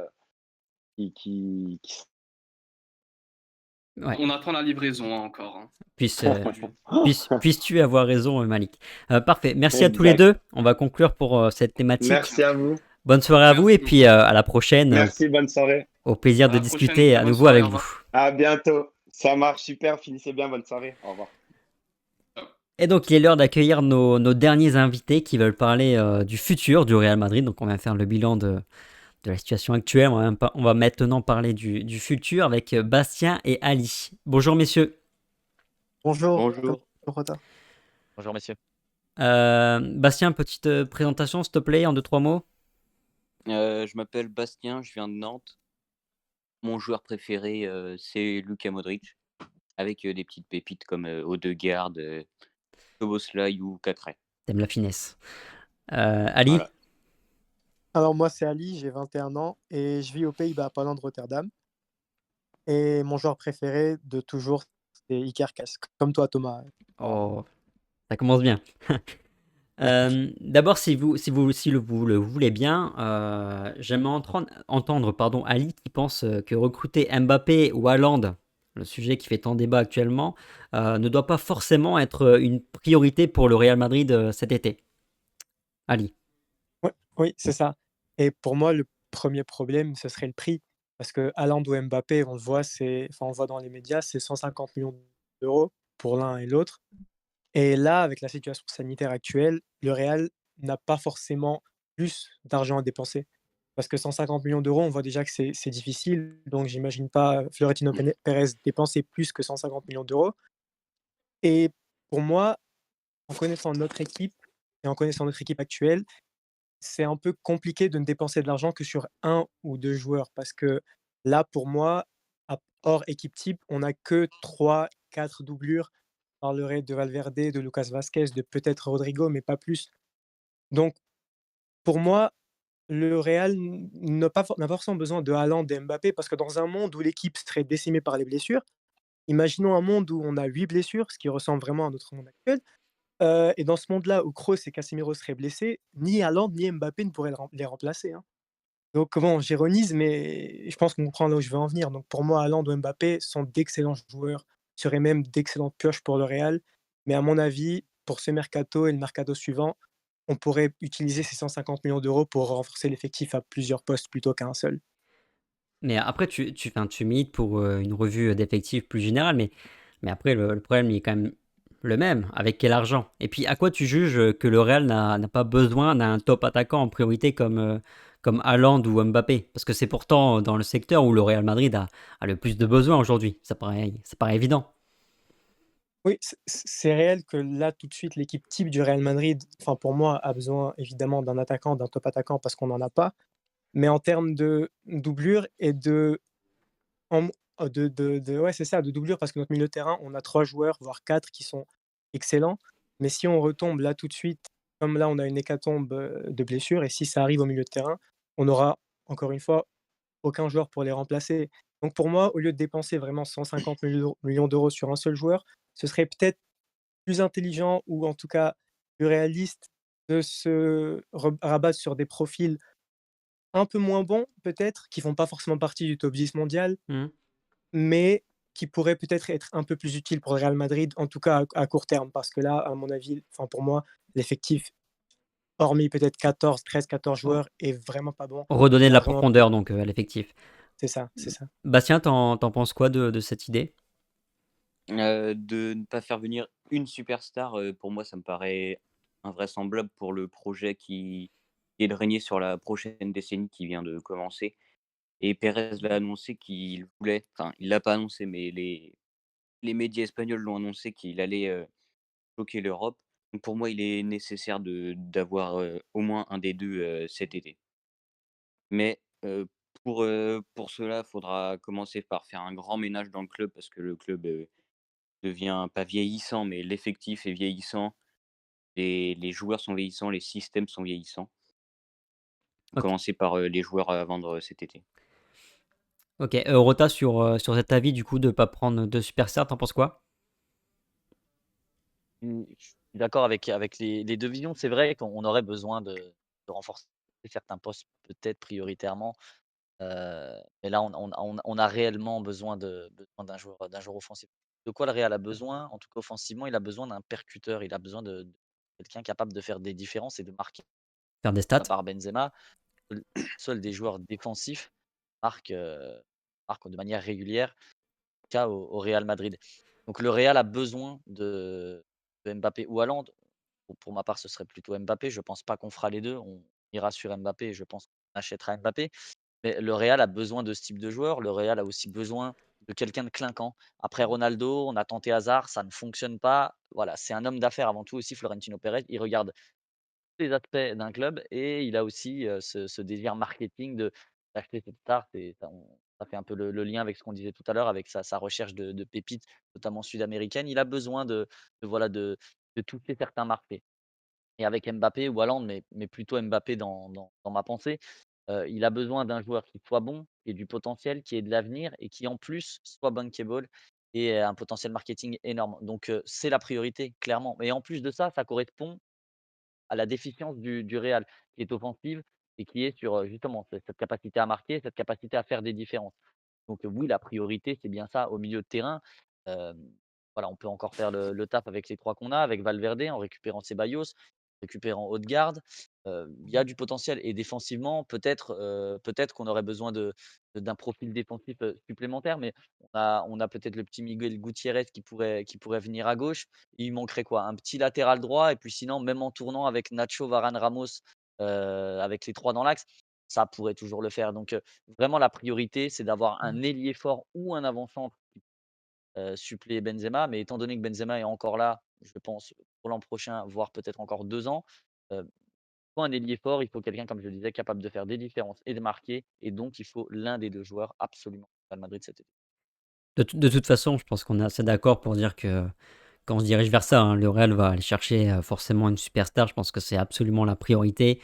Ouais. On attend la livraison hein, encore. Hein, Puisse, du produit. puisses-tu avoir raison, Malik. Parfait. Merci à tous les Exact. deux. On va conclure pour cette thématique. Merci à vous. Bonne soirée à vous et Merci puis beaucoup. à la prochaine. Merci, bonne soirée. Au plaisir À de la prochaine, discuter à bonne nouveau soirée, avec au vous. revoir. À bientôt. Ça marche super. Finissez bien. Bonne soirée. Au revoir. Et donc, il est l'heure d'accueillir nos derniers invités qui veulent parler du futur du Real Madrid. Donc, on va faire le bilan de la situation actuelle. On va maintenant parler du futur avec Bastien et Ali. Bonjour, messieurs. Bonjour. Bonjour. Rota. Bonjour messieurs. Bastien, petite présentation, s'il te plaît, en 2-3 mots. Je m'appelle Bastien, je viens de Nantes. Mon joueur préféré, c'est Luka Modric, avec des petites pépites comme Odegaard, Szoboszlai ou Cacré. T'aimes la finesse. Ali. Voilà. Alors moi c'est Ali, j'ai 21 ans et je vis aux Pays-Bas, pas loin de Rotterdam. Et mon joueur préféré de toujours, c'est Iker Casillas, comme toi Thomas. Oh, ça commence bien. D'abord, si vous le voulez bien, j'aimerais entendre Ali qui pense que recruter Mbappé ou Haaland, le sujet qui fait tant débat actuellement, ne doit pas forcément être une priorité pour le Real Madrid cet été. Ali. Oui, c'est ça. Et pour moi, le premier problème, ce serait le prix. Parce que Haaland ou Mbappé, on le voit, on le voit dans les médias, c'est 150 millions d'euros pour l'un et l'autre. Et là, avec la situation sanitaire actuelle, le Real n'a pas forcément plus d'argent à dépenser. Parce que 150 millions d'euros, on voit déjà que c'est difficile. Donc, j'imagine pas Florentino Pérez dépenser plus que 150 millions d'euros. Et pour moi, en connaissant notre équipe et en connaissant notre équipe actuelle, c'est un peu compliqué de ne dépenser de l'argent que sur un ou deux joueurs. Parce que là, pour moi, hors équipe type, on n'a que 3-4 doublures. Je parlerai de Valverde, de Lucas Vasquez, de peut-être Rodrigo, mais pas plus. Donc, pour moi, le Real n'a pas forcément besoin de Haaland et Mbappé parce que dans un monde où l'équipe serait décimée par les blessures, imaginons un monde où on a 8 blessures, ce qui ressemble vraiment à notre monde actuel. Et dans ce monde-là où Kroos et Casemiro seraient blessés, ni Haaland ni Mbappé ne pourraient les remplacer. Hein. Donc bon, j'ironise, mais je pense qu'on comprend là où je veux en venir. Donc pour moi, Haaland ou Mbappé sont d'excellents joueurs, seraient même d'excellentes pioches pour le Real. Mais à mon avis, pour ce mercato et le mercato suivant, on pourrait utiliser ces 150 millions d'euros pour renforcer l'effectif à plusieurs postes plutôt qu'à un seul. Mais après, tu milites pour une revue d'effectifs plus générale, mais après, le problème il est quand même le même. Avec quel argent? Et puis, à quoi tu juges que le Real n'a pas besoin d'un top attaquant en priorité comme Haaland ou Mbappé? Parce que c'est pourtant dans le secteur où le Real Madrid a le plus de besoins aujourd'hui. Ça paraît évident. Oui, c'est réel que là, tout de suite, l'équipe type du Real Madrid, enfin pour moi, a besoin évidemment d'un attaquant, d'un top attaquant parce qu'on n'en a pas. Mais en termes de doublure et en- ouais, c'est ça, de doublure parce que notre milieu de terrain, on a 3 joueurs, voire 4 qui sont excellents. Mais si on retombe là tout de suite, comme là, on a une hécatombe de blessures, et si ça arrive au milieu de terrain, on aura encore une fois aucun joueur pour les remplacer. Donc pour moi, au lieu de dépenser vraiment 150 millions d'euros sur un seul joueur, ce serait peut-être plus intelligent ou en tout cas plus réaliste de se rabattre sur des profils un peu moins bons peut-être, qui font pas forcément partie du top 10 mondial, Hmm. mais qui pourraient peut-être être un peu plus utiles pour le Real Madrid, en tout cas à court terme, parce que là, à mon avis, enfin pour moi, l'effectif, hormis peut-être 13-14 joueurs, est vraiment pas bon. Redonner Il de y a la vraiment, profondeur donc à l'effectif. c'est ça, c'est ça. Bastien, t'en penses quoi de cette idée? De ne pas faire venir une superstar, pour moi, ça me paraît invraisemblable pour le projet qui est de régner sur la prochaine décennie qui vient de commencer. Et Pérez l'a annoncé qu'il voulait, enfin, il l'a pas annoncé, mais les médias espagnols l'ont annoncé qu'il allait, choquer l'Europe. Donc pour moi, il est nécessaire d'avoir, au moins un des 2 cet été. Mais, pour cela, il faudra commencer par faire un grand ménage dans le club parce que le club, devient pas vieillissant, mais l'effectif est vieillissant, les joueurs sont vieillissants, les systèmes sont vieillissants. Ok. Commencer par, les joueurs à vendre, cet été. Ok. Rota sur cet avis du coup de pas prendre de superstar, t'en penses quoi? Je suis d'accord avec les 2 visions. C'est vrai qu'on aurait besoin de renforcer certains postes peut-être prioritairement, mais là on a réellement besoin d'un joueur offensif. De quoi le Real a besoin? En tout cas offensivement, il a besoin d'un percuteur, il a besoin de quelqu'un capable de faire des différences et de marquer. Faire des À stats? part Benzema, seuls des joueurs défensifs marquent, marquent de manière régulière, cas au Real Madrid. Donc le Real a besoin de Mbappé ou Haaland. Pour ma part, ce serait plutôt Mbappé. Je pense pas qu'on fera les 2. On ira sur Mbappé et je pense qu'on achètera Mbappé. Mais le Real a besoin de ce type de joueur. Le Real a aussi besoin de quelqu'un de clinquant. Après Ronaldo, on a tenté Hazard, ça ne fonctionne pas. Voilà, c'est un homme d'affaires avant tout aussi, Florentino Pérez. Il regarde tous les aspects d'un club et il a aussi, ce désir marketing d'acheter cette star. Ça fait un peu le lien avec ce qu'on disait tout à l'heure, avec sa recherche de pépites, notamment sud-américaines. Il a besoin voilà, de toucher certains marchés. Et avec Mbappé ou Haaland, mais plutôt Mbappé dans ma pensée, il a besoin d'un joueur qui soit bon, qui ait du potentiel, qui ait de l'avenir et qui en plus soit bankable et ait un potentiel marketing énorme. Donc c'est la priorité clairement. Et en plus de ça, ça correspond à la déficience du Real, qui est offensive et qui est sur, justement cette capacité à marquer, cette capacité à faire des différences. Donc oui, la priorité, c'est bien ça au milieu de terrain. Hem, voilà, on peut encore faire le taf avec les 3 qu'on a, avec Valverde en récupérant Ceballos, récupérant Odegaard. Il y a du potentiel et défensivement, peut-être qu'on aurait besoin d'un profil défensif, supplémentaire, mais on a peut-être le petit Miguel Gutiérrez qui pourrait venir à gauche. Il manquerait quoi? Un petit latéral droit et puis sinon, même en tournant avec Nacho, Varane, Ramos, avec les 3 dans l'axe, ça pourrait toujours le faire. Donc vraiment la priorité, c'est d'avoir un ailier fort ou un avant-centre, suppléer Benzema. Mais étant donné que Benzema est encore là, je pense, pour l'an prochain, voire peut-être encore 2 ans, il faut un ailier fort, il faut quelqu'un, comme je le disais, capable de faire des différences et de marquer et donc il faut l'un des 2 joueurs absolument au Real Madrid cet été. De toute façon, je pense qu'on est assez d'accord pour dire que quand on se dirige vers ça, hein, le Real va aller chercher forcément une superstar. Je pense que c'est absolument la priorité.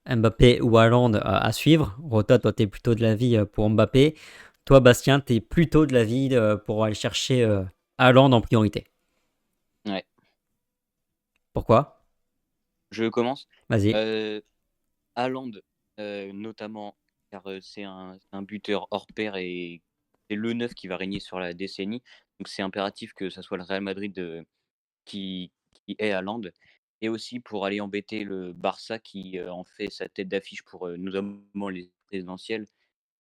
Mbappé ou Haaland à suivre. Rota, toi, tu es plutôt de l'avis pour Mbappé. Toi, Bastien, tu es plutôt de l'avis pour aller chercher Haaland en priorité. Ouais. Pourquoi? Je commence? Vas-y. Haaland, notamment, car, c'est un buteur hors pair et c'est le neuf qui va régner sur la décennie. Donc c'est impératif que ça soit le Real Madrid, qui ait Haaland et aussi pour aller embêter le Barça qui, en fait sa tête d'affiche pour, notamment les présidentielles,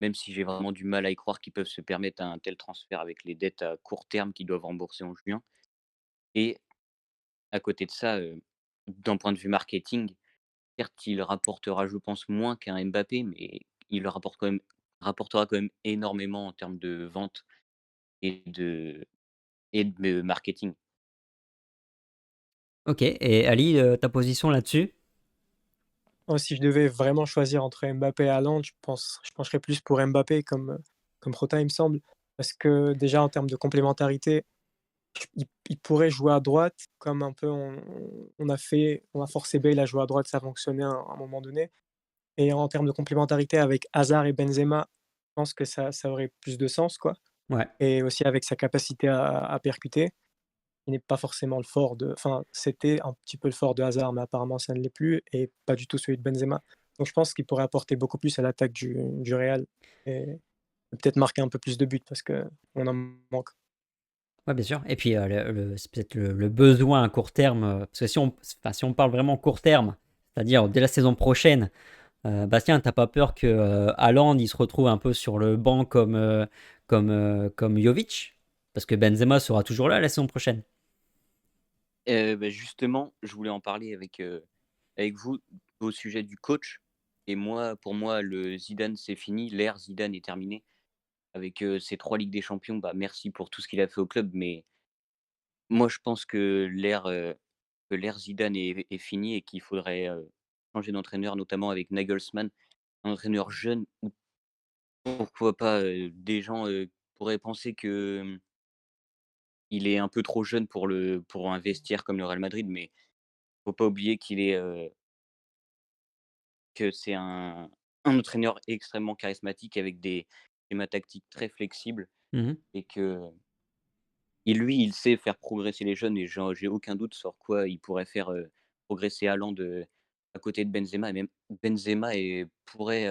même si j'ai vraiment du mal à y croire qu'ils peuvent se permettre un tel transfert avec les dettes à court terme qu'ils doivent rembourser en juin. Et à côté de ça, d'un point de vue marketing, certes, il rapportera, je pense, moins qu'un Mbappé, mais il rapportera quand même énormément en termes de ventes et de marketing. Ok, et Ali, ta position là-dessus? Moi, si je devais vraiment choisir entre Mbappé et Haaland, je pencherais plus pour Mbappé comme Rota, il me semble. Parce que déjà, en termes de complémentarité, il pourrait jouer à droite, comme un peu on a forcé Bale à jouer à droite, ça fonctionnait à un moment donné. Et en termes de complémentarité avec Hazard et Benzema, je pense que ça aurait plus de sens, quoi. Ouais. Et aussi avec sa capacité à percuter, qui n'est pas forcément le fort de enfin, c'était un petit peu le fort de Hazard, mais apparemment ça ne l'est plus et pas du tout celui de Benzema. Donc je pense qu'il pourrait apporter beaucoup plus à l'attaque du Real et peut-être marquer un peu plus de buts parce qu'on en manque. Ouais, bien sûr. Et puis, c'est peut-être le besoin à court terme, parce que enfin, si on parle vraiment court terme, c'est-à-dire dès la saison prochaine, Bastien, t'as pas peur que Haaland il se retrouve un peu sur le banc comme Jovic? Parce que Benzema sera toujours là la saison prochaine. Bah, justement, je voulais en parler avec vous au sujet du coach et moi, pour moi, le Zidane, c'est fini, l'ère Zidane est terminée. Avec, ses 3 Ligues des Champions, bah, merci pour tout ce qu'il a fait au club, mais moi, je pense que l'ère Zidane est finie et qu'il faudrait, changer d'entraîneur, notamment avec Nagelsmann, un entraîneur jeune ou pourquoi pas, des gens, pourraient penser que, il est un peu trop jeune pour un vestiaire comme le Real Madrid, mais faut pas oublier que c'est un entraîneur extrêmement charismatique avec des schémas tactiques très flexibles Mhm. et il sait faire progresser les jeunes et j'ai aucun doute sur quoi il pourrait faire, progresser Haaland, à côté de Benzema et même Benzema pourrait,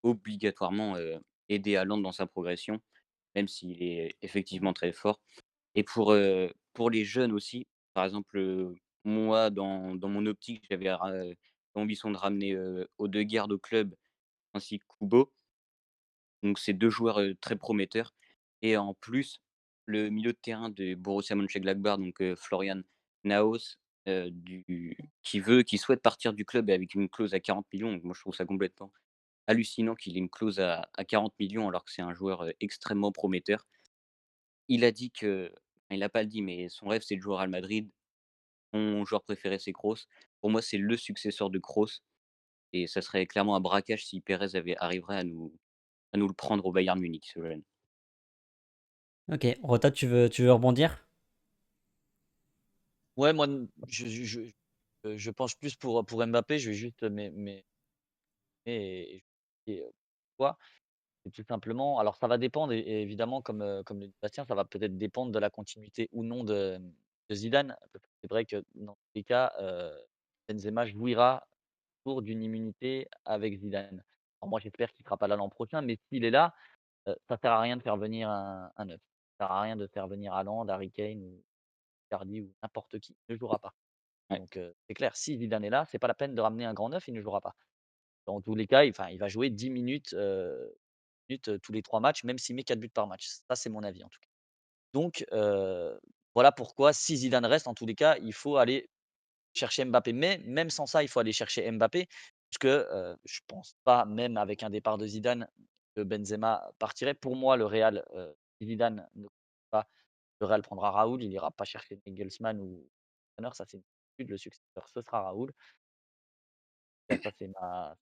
obligatoirement, aider Haaland dans sa progression, même s'il est effectivement très fort et pour les jeunes aussi, par exemple, moi dans mon optique, j'avais l'ambition de ramener, Odegaard au club ainsi que Kubo. Donc c'est 2 joueurs, très prometteurs et en plus, le milieu de terrain de Borussia Mönchengladbach, donc Florian Naos, qui souhaite partir du club avec une clause à 40 millions. Donc moi je trouve ça complètement hallucinant qu'il ait une clause à 40 millions alors que c'est un joueur, extrêmement prometteur. Il a dit que enfin il a pas dit, mais son rêve c'est de jouer au Real Madrid. Son joueur préféré c'est Kroos. Pour moi, c'est le successeur de Kroos et ça serait clairement un braquage si Pérez arriverait à nous le prendre au Bayern Munich, ce jeune. Ok, Rota, tu veux rebondir? Ouais, moi, je penche plus pour Mbappé. Je vais juste et pourquoi? C'est tout simplement alors ça va dépendre et évidemment comme le dit Bastien, ça va peut-être dépendre de la continuité ou non de Zidane. C'est vrai que dans tous les cas, Benzema jouira pour d'une immunité avec Zidane. Alors moi j'espère qu'il ne sera pas là l'an prochain, mais s'il est là, ça sert à rien de faire venir un neuf. Ça sert à rien de faire venir Haaland, Harry Kane ou Icardi ou n'importe qui, il ne jouera pas. Ouais. Donc c'est clair, si Zidane est là, c'est pas la peine de ramener un grand neuf, il ne jouera pas. Dans tous les cas, il va jouer 10 minutes, tous les 3 matchs, même s'il met 4 buts par match. Ça, c'est mon avis en tout cas. Donc voilà pourquoi si Zidane reste, en tous les cas, il faut aller chercher Mbappé. Mais même sans ça, il faut aller chercher Mbappé, parce que je pense pas, même avec un départ de Zidane, que Benzema partirait. Pour moi, le Real, si Zidane ne pas, le Real prendra Raoul, il ira pas chercher Nagelsmann ou entraîneur, ça c'est une certitude, le successeur, ce sera Raoul. Ça, c'est ma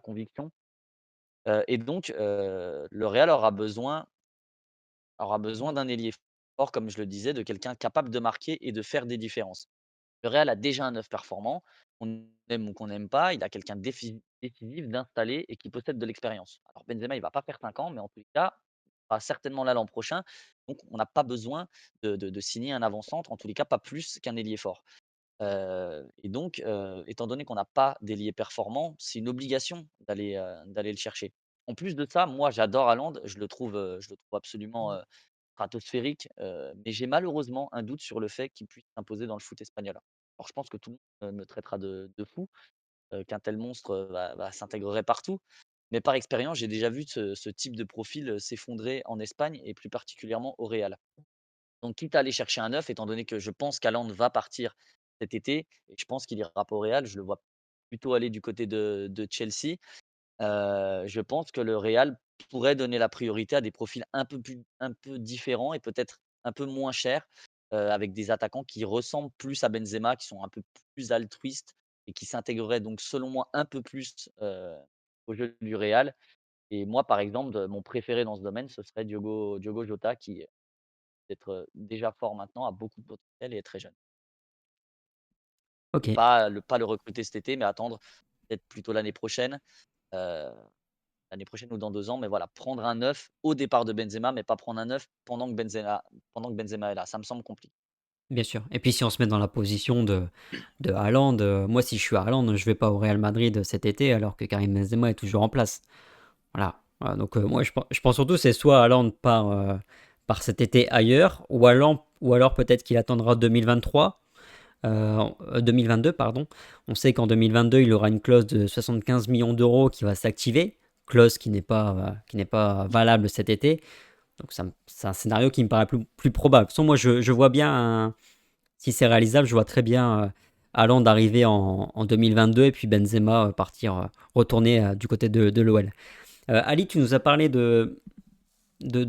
conviction. Et donc, le Real aura besoin d'un ailier fort, comme je le disais, de quelqu'un capable de marquer et de faire des différences. Le Real a déjà un neuf performant, qu'on aime ou qu'on n'aime pas, il a quelqu'un décisif, d'installé et qui possède de l'expérience. Alors Benzema, il va pas faire 5 ans, mais en tous les cas, il sera certainement là l'an prochain. Donc on n'a pas besoin de signer un avant-centre, en tous les cas pas plus qu'un ailier fort. Et donc, étant donné qu'on n'a pas d'ailier performant, c'est une obligation d'aller le chercher. En plus de ça, moi j'adore Haaland, je le trouve absolument, stratosphérique, mais j'ai malheureusement un doute sur le fait qu'il puisse s'imposer dans le foot espagnol. Alors je pense que tout le monde me traitera de fou, qu'un tel monstre, s'intégrerait partout. Mais par expérience, j'ai déjà vu ce type de profil, s'effondrer en Espagne et plus particulièrement au Real. Donc quitte à aller chercher un neuf, étant donné que je pense qu'Haaland va partir cet été et je pense qu'il ira pas au Real, je le vois plutôt aller du côté de Chelsea. Je pense que le Real pourrait donner la priorité à des profils un peu différents et peut-être un peu moins chers, avec des attaquants qui ressemblent plus à Benzema, qui sont un peu plus altruistes et qui s'intégreraient donc selon moi un peu plus, au jeu du Real. Et moi, par exemple, mon préféré dans ce domaine, ce serait Diogo Jota qui, peut-être, déjà fort maintenant, a beaucoup de potentiel et est très jeune. Et OK. pas le recruter cet été, mais attendre peut-être plutôt heu, l'année prochaine ou dans 2 ans. Mais voilà, prendre un neuf au départ de Benzema, mais pas prendre un neuf pendant que Benzema est là. Ça me semble compliqué. Bien sûr. Et puis si on se met dans la position de Haaland, moi si je suis Haaland, je vais pas au Real Madrid cet été alors que Karim Benzema est toujours en place. Voilà. Voilà, donc moi je pense surtout c'est soit Haaland part cet été ailleurs, ou alors peut-être qu'il attendra 2023, 2022 pardon. On sait qu'en 2022 il aura une clause de 75 millions d'euros qui va s'activer, clause qui n'est pas valable cet été. Donc c'est un scénario qui me paraît plus probable. De toute façon, moi je vois bien si c'est réalisable, je vois très bien Haaland arriver en 2022 et puis Benzema retourner du côté de l'OL. Ali, tu nous as parlé de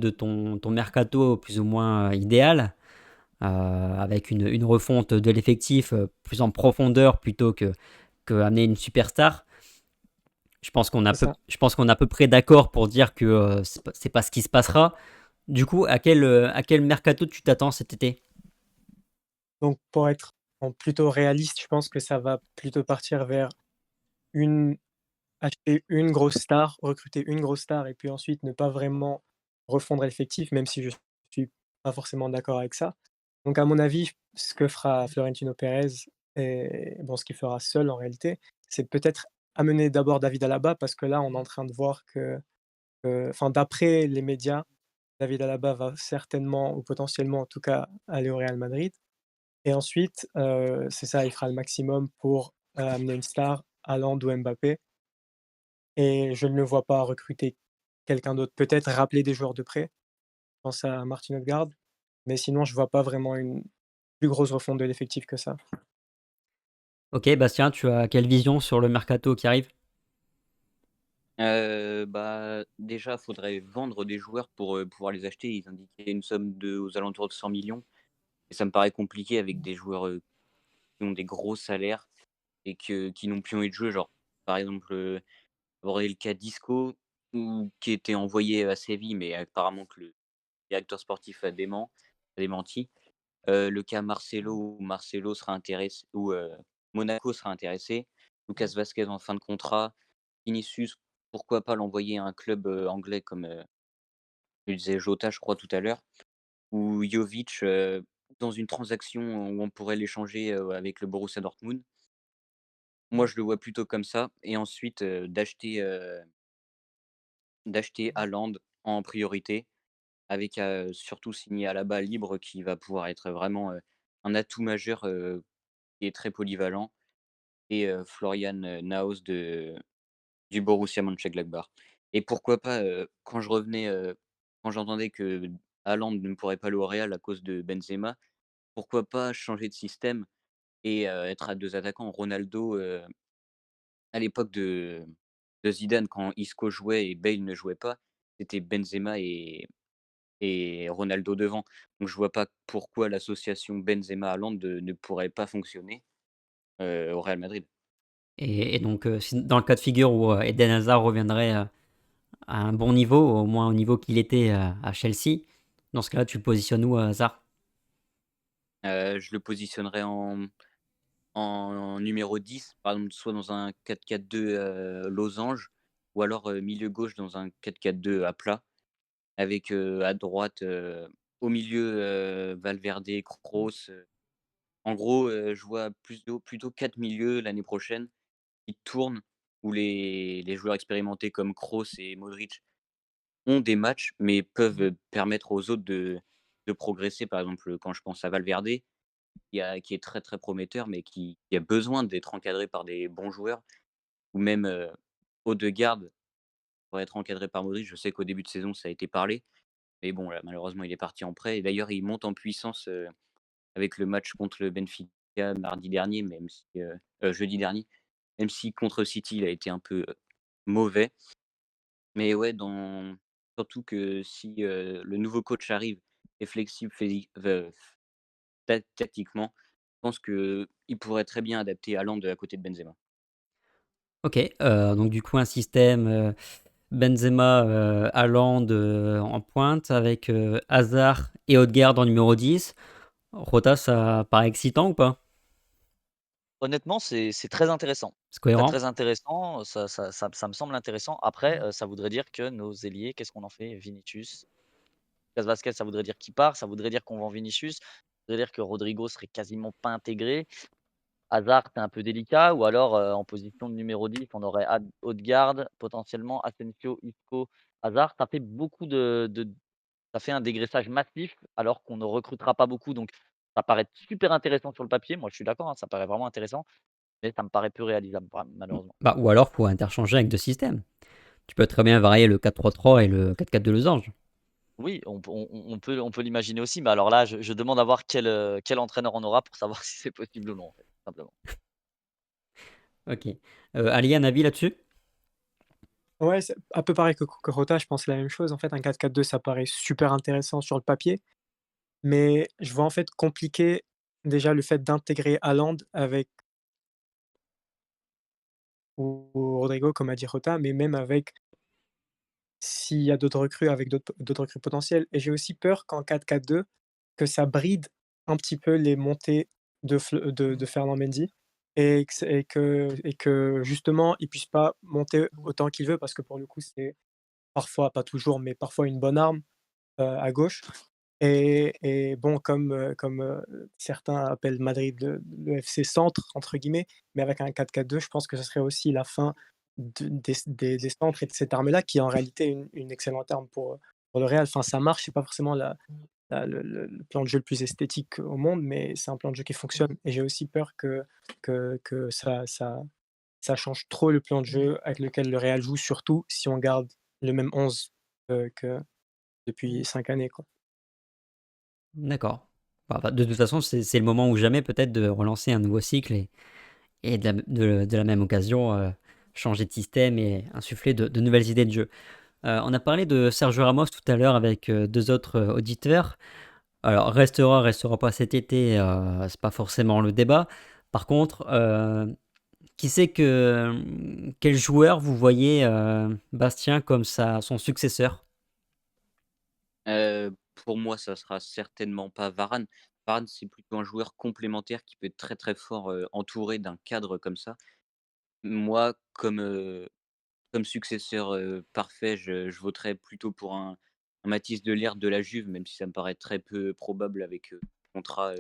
ton mercato plus ou moins idéal, avec une refonte de l'effectif plus en profondeur plutôt que amener une superstar. C'est ça. Je pense qu'on est à peu près d'accord pour dire que c'est pas ce qui se passera. Du coup, à quel mercato tu t'attends cet été? Donc pour être plutôt réaliste, je pense que ça va plutôt partir vers une acheter une grosse star, recruter une grosse star et puis ensuite ne pas vraiment refondre l'effectif, même si je suis pas forcément d'accord avec ça. Donc à mon avis, ce que fera Florentino Pérez et bon, ce qu'il fera seul en réalité, c'est peut-être amener d'abord David Alaba parce que là, on est en train de voir enfin d'après les médias, David Alaba va certainement ou potentiellement en tout cas aller au Real Madrid et ensuite, c'est ça, il fera le maximum pour, amener une star, Haaland ou Mbappé et je ne le vois pas recruter quelqu'un d'autre. Peut-être rappeler des joueurs de prêt, je pense à Martin Odegaard, mais sinon je vois pas vraiment une plus grosse refonte de l'effectif que ça. Ok, Bastien, tu as quelle vision sur le mercato qui arrive? Déjà, faudrait vendre des joueurs pour, pouvoir les acheter. Ils indiquaient une somme aux alentours de 100 millions et ça me paraît compliqué avec des joueurs, qui ont des gros salaires et qui n'ont plus envie de jouer. Genre, par exemple, aurait le cas d'Isco ou qui était envoyé à Séville, mais apparemment que le directeur sportif a démenti. Le cas Marcelo où Marcelo sera intéressé ou Monaco sera intéressé. Lucas Vasquez en fin de contrat. Vinicius, pourquoi pas l'envoyer à un club, anglais comme, le disait Jota, je crois, tout à l'heure, ou Jovic, dans une transaction où on pourrait l'échanger, avec le Borussia Dortmund. Moi, je le vois plutôt comme ça et ensuite, d'acheter Haaland en priorité avec, surtout signer Alaba libre qui va pouvoir être vraiment, un atout majeur, qui est très polyvalent et Florian, Naos du Borussia Mönchengladbach et pourquoi pas, quand j'entendais que Haaland ne pourrait pas aller au Real à cause de Benzema, pourquoi pas changer de système et être à 2 attaquants? Ronaldo, à l'époque de Zidane quand Isco jouait et Bale ne jouait pas, c'était Benzema et Ronaldo devant. Donc je vois pas pourquoi l'association Benzema-Haaland ne pourrait pas fonctionner, au Real Madrid. Et donc, dans le cas de figure où Eden Hazard reviendrait à un bon niveau, au moins au niveau qu'il était à Chelsea, dans ce cas-là, tu le positionnes où, Hazard? Je le positionnerais en numéro 10, par exemple, soit dans un 4-4-2, losange ou alors, milieu gauche dans un 4-4-2 à plat avec, à droite, au milieu, Valverde, Kroos, en gros, je vois plutôt 4 milieux l'année prochaine qui tournent, où les joueurs expérimentés comme Kroos et Modric ont des matchs, mais peuvent, permettre aux autres de progresser. Par exemple, quand je pense à Valverde, qui est très, très prometteur, mais qui a besoin d'être encadré par des bons joueurs ou même, Odegaard pour être encadré par Modric. Je sais qu'au début de saison, ça a été parlé, mais bon, là, malheureusement, il est parti en prêt et d'ailleurs, il monte en puissance, avec le match contre le Benfica mardi dernier, même si, jeudi dernier, même si contre City, il a été un peu, mauvais. Mais ouais, surtout que si, le nouveau coach arrive, est flexible tactiquement, je pense qu'il pourrait très bien adapter Haaland à côté de Benzema. Ok, donc du coup un système Benzema, Haaland en pointe avec Hazard et Odegaard en numéro 10. Rota, ça paraît excitant ou pas? Honnêtement, c'est très intéressant. C'est Très, cohérent? très intéressant, ça me semble intéressant. Après, ça voudrait dire que nos ailiers, qu'est-ce qu'on en fait? Vinicius, Lucas Vazquez, ça voudrait dire qu'il part, ça voudrait dire qu'on vend Vinicius, ça voudrait dire que Rodrigo serait quasiment pas intégré. Hazard, c'est un peu délicat ou alors, en position de numéro 10, on aurait Odegaard, potentiellement Asensio, Isco, Hazard. Ça fait un dégraissage massif alors qu'on ne recrutera pas beaucoup donc ça paraît super intéressant sur le papier. Moi, je suis d'accord, hein, ça paraît vraiment intéressant, mais ça me paraît peu réalisable, malheureusement. Bah, ou alors faut interchanger avec deux systèmes. Tu peux très bien varier le 4-3-3 et le 4-4 de losange. Oui, on peut l'imaginer aussi, mais alors là, je demande à voir quel entraîneur on aura pour savoir si c'est possible ou non, en fait, tout simplement. Ok. Ali, un avis là-dessus? Ouais, c'est un peu pareil que Rota, je pense la même chose. En fait, un 4-4-2, ça paraît super intéressant sur le papier, mais je vois en fait compliqué déjà le fait d'intégrer Haaland avec ou Rodrigo, comme a dit Rota, mais même avec s'il y a d'autres recrues, avec d'autres recrues potentielles. Et j'ai aussi peur qu'en 4-4-2, que ça bride un petit peu les montées de Ferland Mendy et que justement, il puisse pas monter autant qu'il veut parce que pour le coup, c'est parfois, pas toujours, mais parfois une bonne arme, à gauche et bon, comme certains appellent Madrid le FC centre entre guillemets, mais avec un 4-4-2, je pense que ce serait aussi la fin des centres et de cette arme-là qui est en réalité une excellente arme pour le Real. Enfin, ça marche, c'est pas forcément le plan de jeu le plus esthétique au monde, mais c'est un plan de jeu qui fonctionne et j'ai aussi peur que ça change trop le plan de jeu avec lequel le Real joue, surtout si on garde le même 11, que depuis 5 années, quoi. D'accord. Bah, de toute façon, c'est le moment ou jamais peut-être de relancer un nouveau cycle et de la même occasion changer de système et insuffler de nouvelles idées de jeu. On a parlé de Sergio Ramos tout à l'heure avec deux autres auditeurs. Alors, restera pas cet été, c'est pas forcément le débat. Par contre, quel joueur vous voyez, Bastien, comme son successeur? Pour moi, ça sera certainement pas Varane. Varane, c'est plutôt un joueur complémentaire qui peut être très, très fort, entouré d'un cadre comme ça. Moi, comme successeur, parfait, je voterais plutôt pour un Mathys de Ligt de la Juve, même si ça me paraît très peu probable avec, contrat,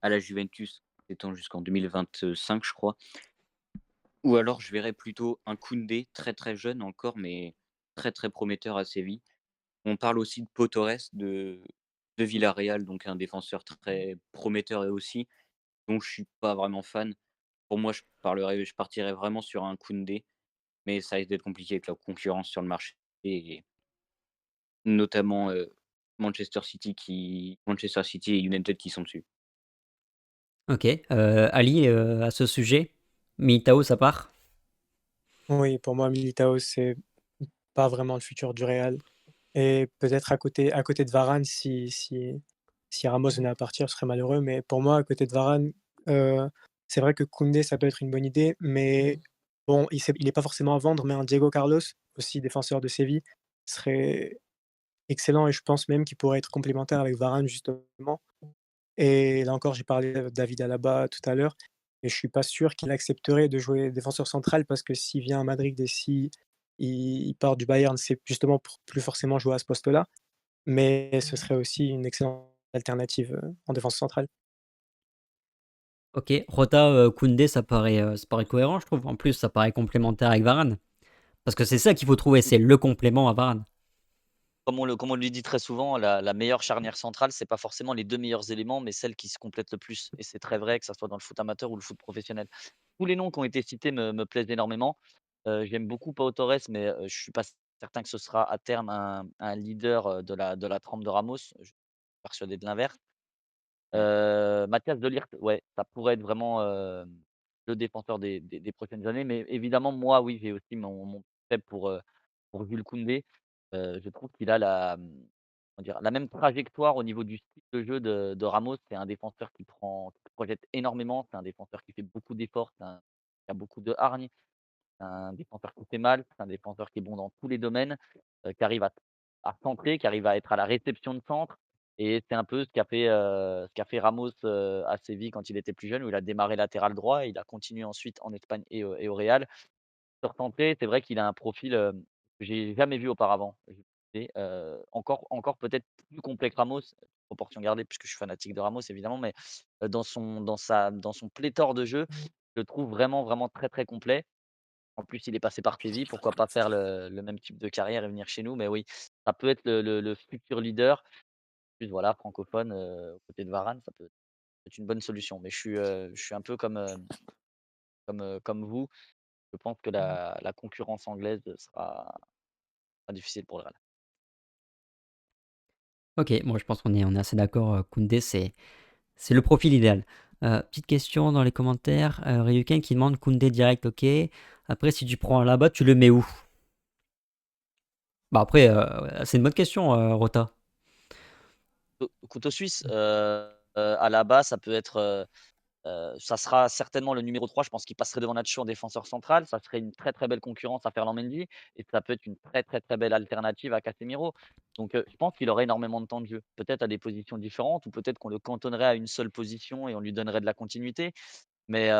à la Juventus étant jusqu'en 2025, je crois. Ou alors je verrais plutôt un Koundé, très, très jeune encore, mais très, très prometteur à Séville. On parle aussi de Pau Torres de Villarreal, donc un défenseur très prometteur et aussi, dont je suis pas vraiment fan. Pour moi, je partirais vraiment sur un Koundé, mais ça risque d'être compliqué avec la concurrence sur le marché et notamment, Manchester City et United qui sont dessus. Ok. Ali, à ce sujet, Militao, ça part? Oui, pour moi, Militao, c'est pas vraiment le futur du Real et peut-être à côté de Varane si Ramos venait à partir, ce serait malheureux, mais pour moi, à côté de Varane, c'est vrai que Koundé, ça peut être une bonne idée, mais bon, il est pas forcément à vendre, mais un Diego Carlos, aussi défenseur de Séville, serait excellent et je pense même qu'il pourrait être complémentaire avec Varane justement et là encore, j'ai parlé de David Alaba tout à l'heure et je suis pas sûr qu'il accepterait de jouer défenseur central parce que s'il vient à Madrid et si il part du Bayern, c'est justement pour plus forcément jouer à ce poste-là, mais ce serait aussi une excellente alternative, en défense centrale. Ok. Rota, Koundé, ça paraît cohérent, je trouve. En plus, ça paraît complémentaire avec Varane. Parce que c'est ça qu'il faut trouver, c'est le complément à Varane. Comme on le dit très souvent, la meilleure charnière centrale, c'est pas forcément les 2 meilleurs éléments, mais celle qui se complètent le plus et c'est très vrai que ça soit dans le foot amateur ou le foot professionnel. Tous les noms qui ont été cités me plaisent énormément. J'aime beaucoup Pau Torres, mais je suis pas certain que ce sera à terme un leader, de la trempe de Ramos. Je suis persuadé de l'inverse. Mathias de Ligt, ouais, ça pourrait être vraiment, le défenseur des prochaines années, mais évidemment, moi, oui, j'ai aussi mon faible pour Jules Koundé. Je trouve qu'il a comment dire? La même trajectoire au niveau du style de jeu de Ramos. C'est un défenseur qui projette énormément, c'est un défenseur qui fait beaucoup d'efforts, c'est un qui a beaucoup de hargne. C'est un défenseur qui fait mal, c'est un défenseur qui est bon dans tous les domaines, qui arrive à centrer, qui arrive à être à la réception de centre et c'est un peu ce qu'a fait Ramos, à Séville quand il était plus jeune, où il a démarré latéral droit et il a continué ensuite en Espagne et au Real. Sur centré, c'est vrai qu'il a un profil, que j'ai jamais vu auparavant. Encore peut-être plus complet que Ramos, proportion gardée puisque je suis fanatique de Ramos évidemment, mais, dans son pléthore de jeu, je le trouve vraiment, vraiment très, très complet. En plus, il est passé par Séville, pourquoi pas faire le même type de carrière et venir chez nous? Mais oui, ça peut être le futur leader. En plus, voilà, francophone, aux côtés de Varane, ça peut être une bonne solution. Mais je suis un peu comme vous. Je pense que la concurrence anglaise sera difficile pour le Real. Ok, moi je pense qu'on est assez d'accord. Koundé, c'est le profil idéal. Petite question dans les commentaires. Ryuken qui demande Koundé direct, ok. Après, si tu prends là-bas, tu le mets où? Bah après, c'est une bonne question, Rota. Couteau suisse, Alaba, ça peut être, ça sera certainement le numéro 3. Je pense qu'il passerait devant Nacho en défenseur central. Ça serait une très, très belle concurrence à Ferland Mendy et ça peut être une très, très, très belle alternative à Casemiro. Donc, je pense qu'il aurait énormément de temps de jeu. Peut-être à des positions différentes ou peut-être qu'on le cantonnerait à une seule position et on lui donnerait de la continuité. Mais,